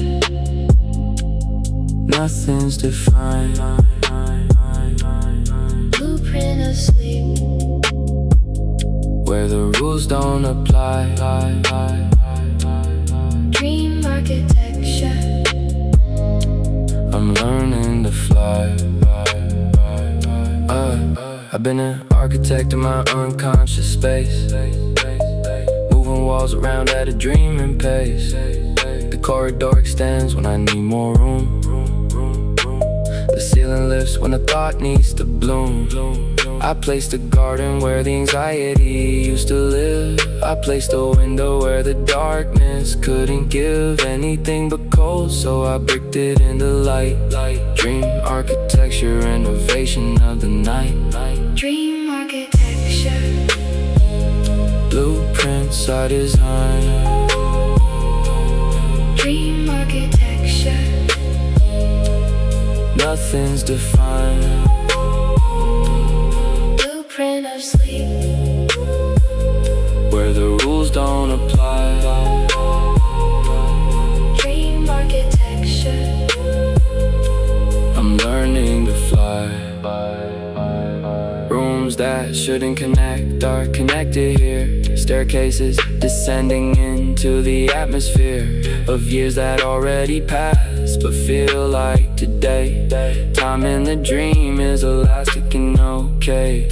Nothing's defined. Blueprint of sleep. Where the rules don't apply. Dream architecture. I'm learning to fly. I've been an architect in my unconscious space, moving walls around at a dreaming pace. The corridor extends when I need more room. The ceiling lifts when a thought needs to bloom. I placed a garden where the anxiety used to live. I placed a window where the darkness couldn't give anything but cold, so I bricked it into light. Dream architecture, renovation of the night. Dream architecture. Blueprints I design. Dream architecture. Nothing's defined. Blueprint of sleep. Where the rules don't apply. Dream architecture. I'm learning to fly. Rooms that shouldn't connect are connected here. Staircases descending into the atmosphere of years that already passed but feel like today. Time in the dream is elastic and okay.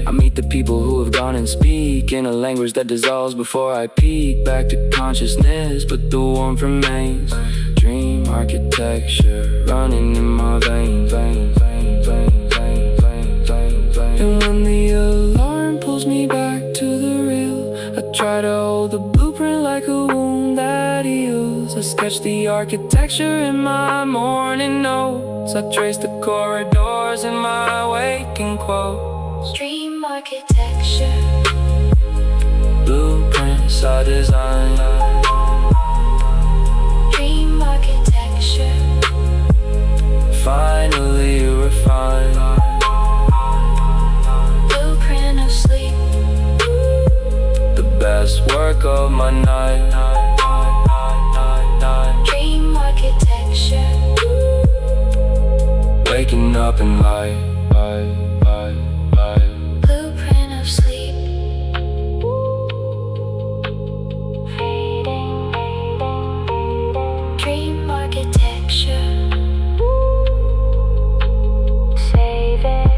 I meet the people who have gone and speak in a language that dissolves before I peek back to consciousness, but the warmth remains. Dream architecture running in my veins. And when the alarm pulls me back to the real, I try to hold the blueprint like a wound that heals. I sketch the architecture in my morning notes. I trace the corridors in my waking quotes. Dream architecture. Blueprints I design. Dream architecture. Finally refined. Blueprint of sleep. The best work of my night. Dream architecture. Waking up in light. Blueprint of sleep. Dream architecture. Save it.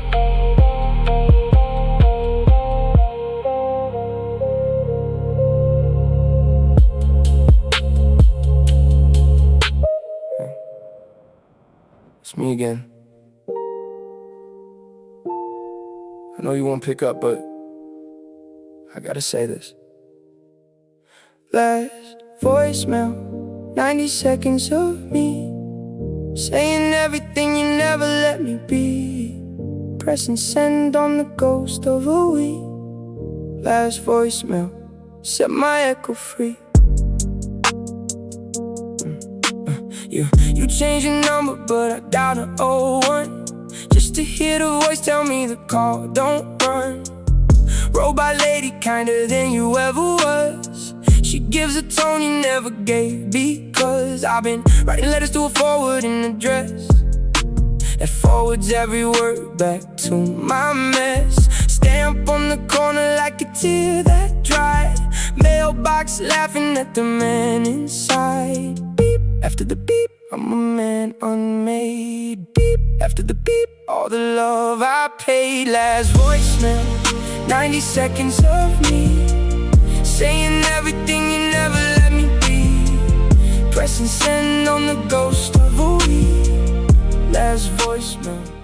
It's me again. I know you won't pick up, but I gotta say this. Last voicemail, 90 seconds of me saying everything you never let me be. Pressing send on the ghost of a week. Last voicemail, set my echo free. You changed your number, but I dialed an 01 just to hear the voice tell me the call don't run. Robot lady, kinder than you ever was. She gives a tone you never gave, because I've been writing letters to a forward in a dress that forwards every word back to my mess. Stamp on the corner like a tear that dried. Mailbox laughing at the man inside. Beep after the beep, I'm a man unmade. Beep after the beep, all the love I paid. Last voicemail, 90 seconds of me saying everything you never let me be. Pressing send on the ghost of a week. Last voicemail.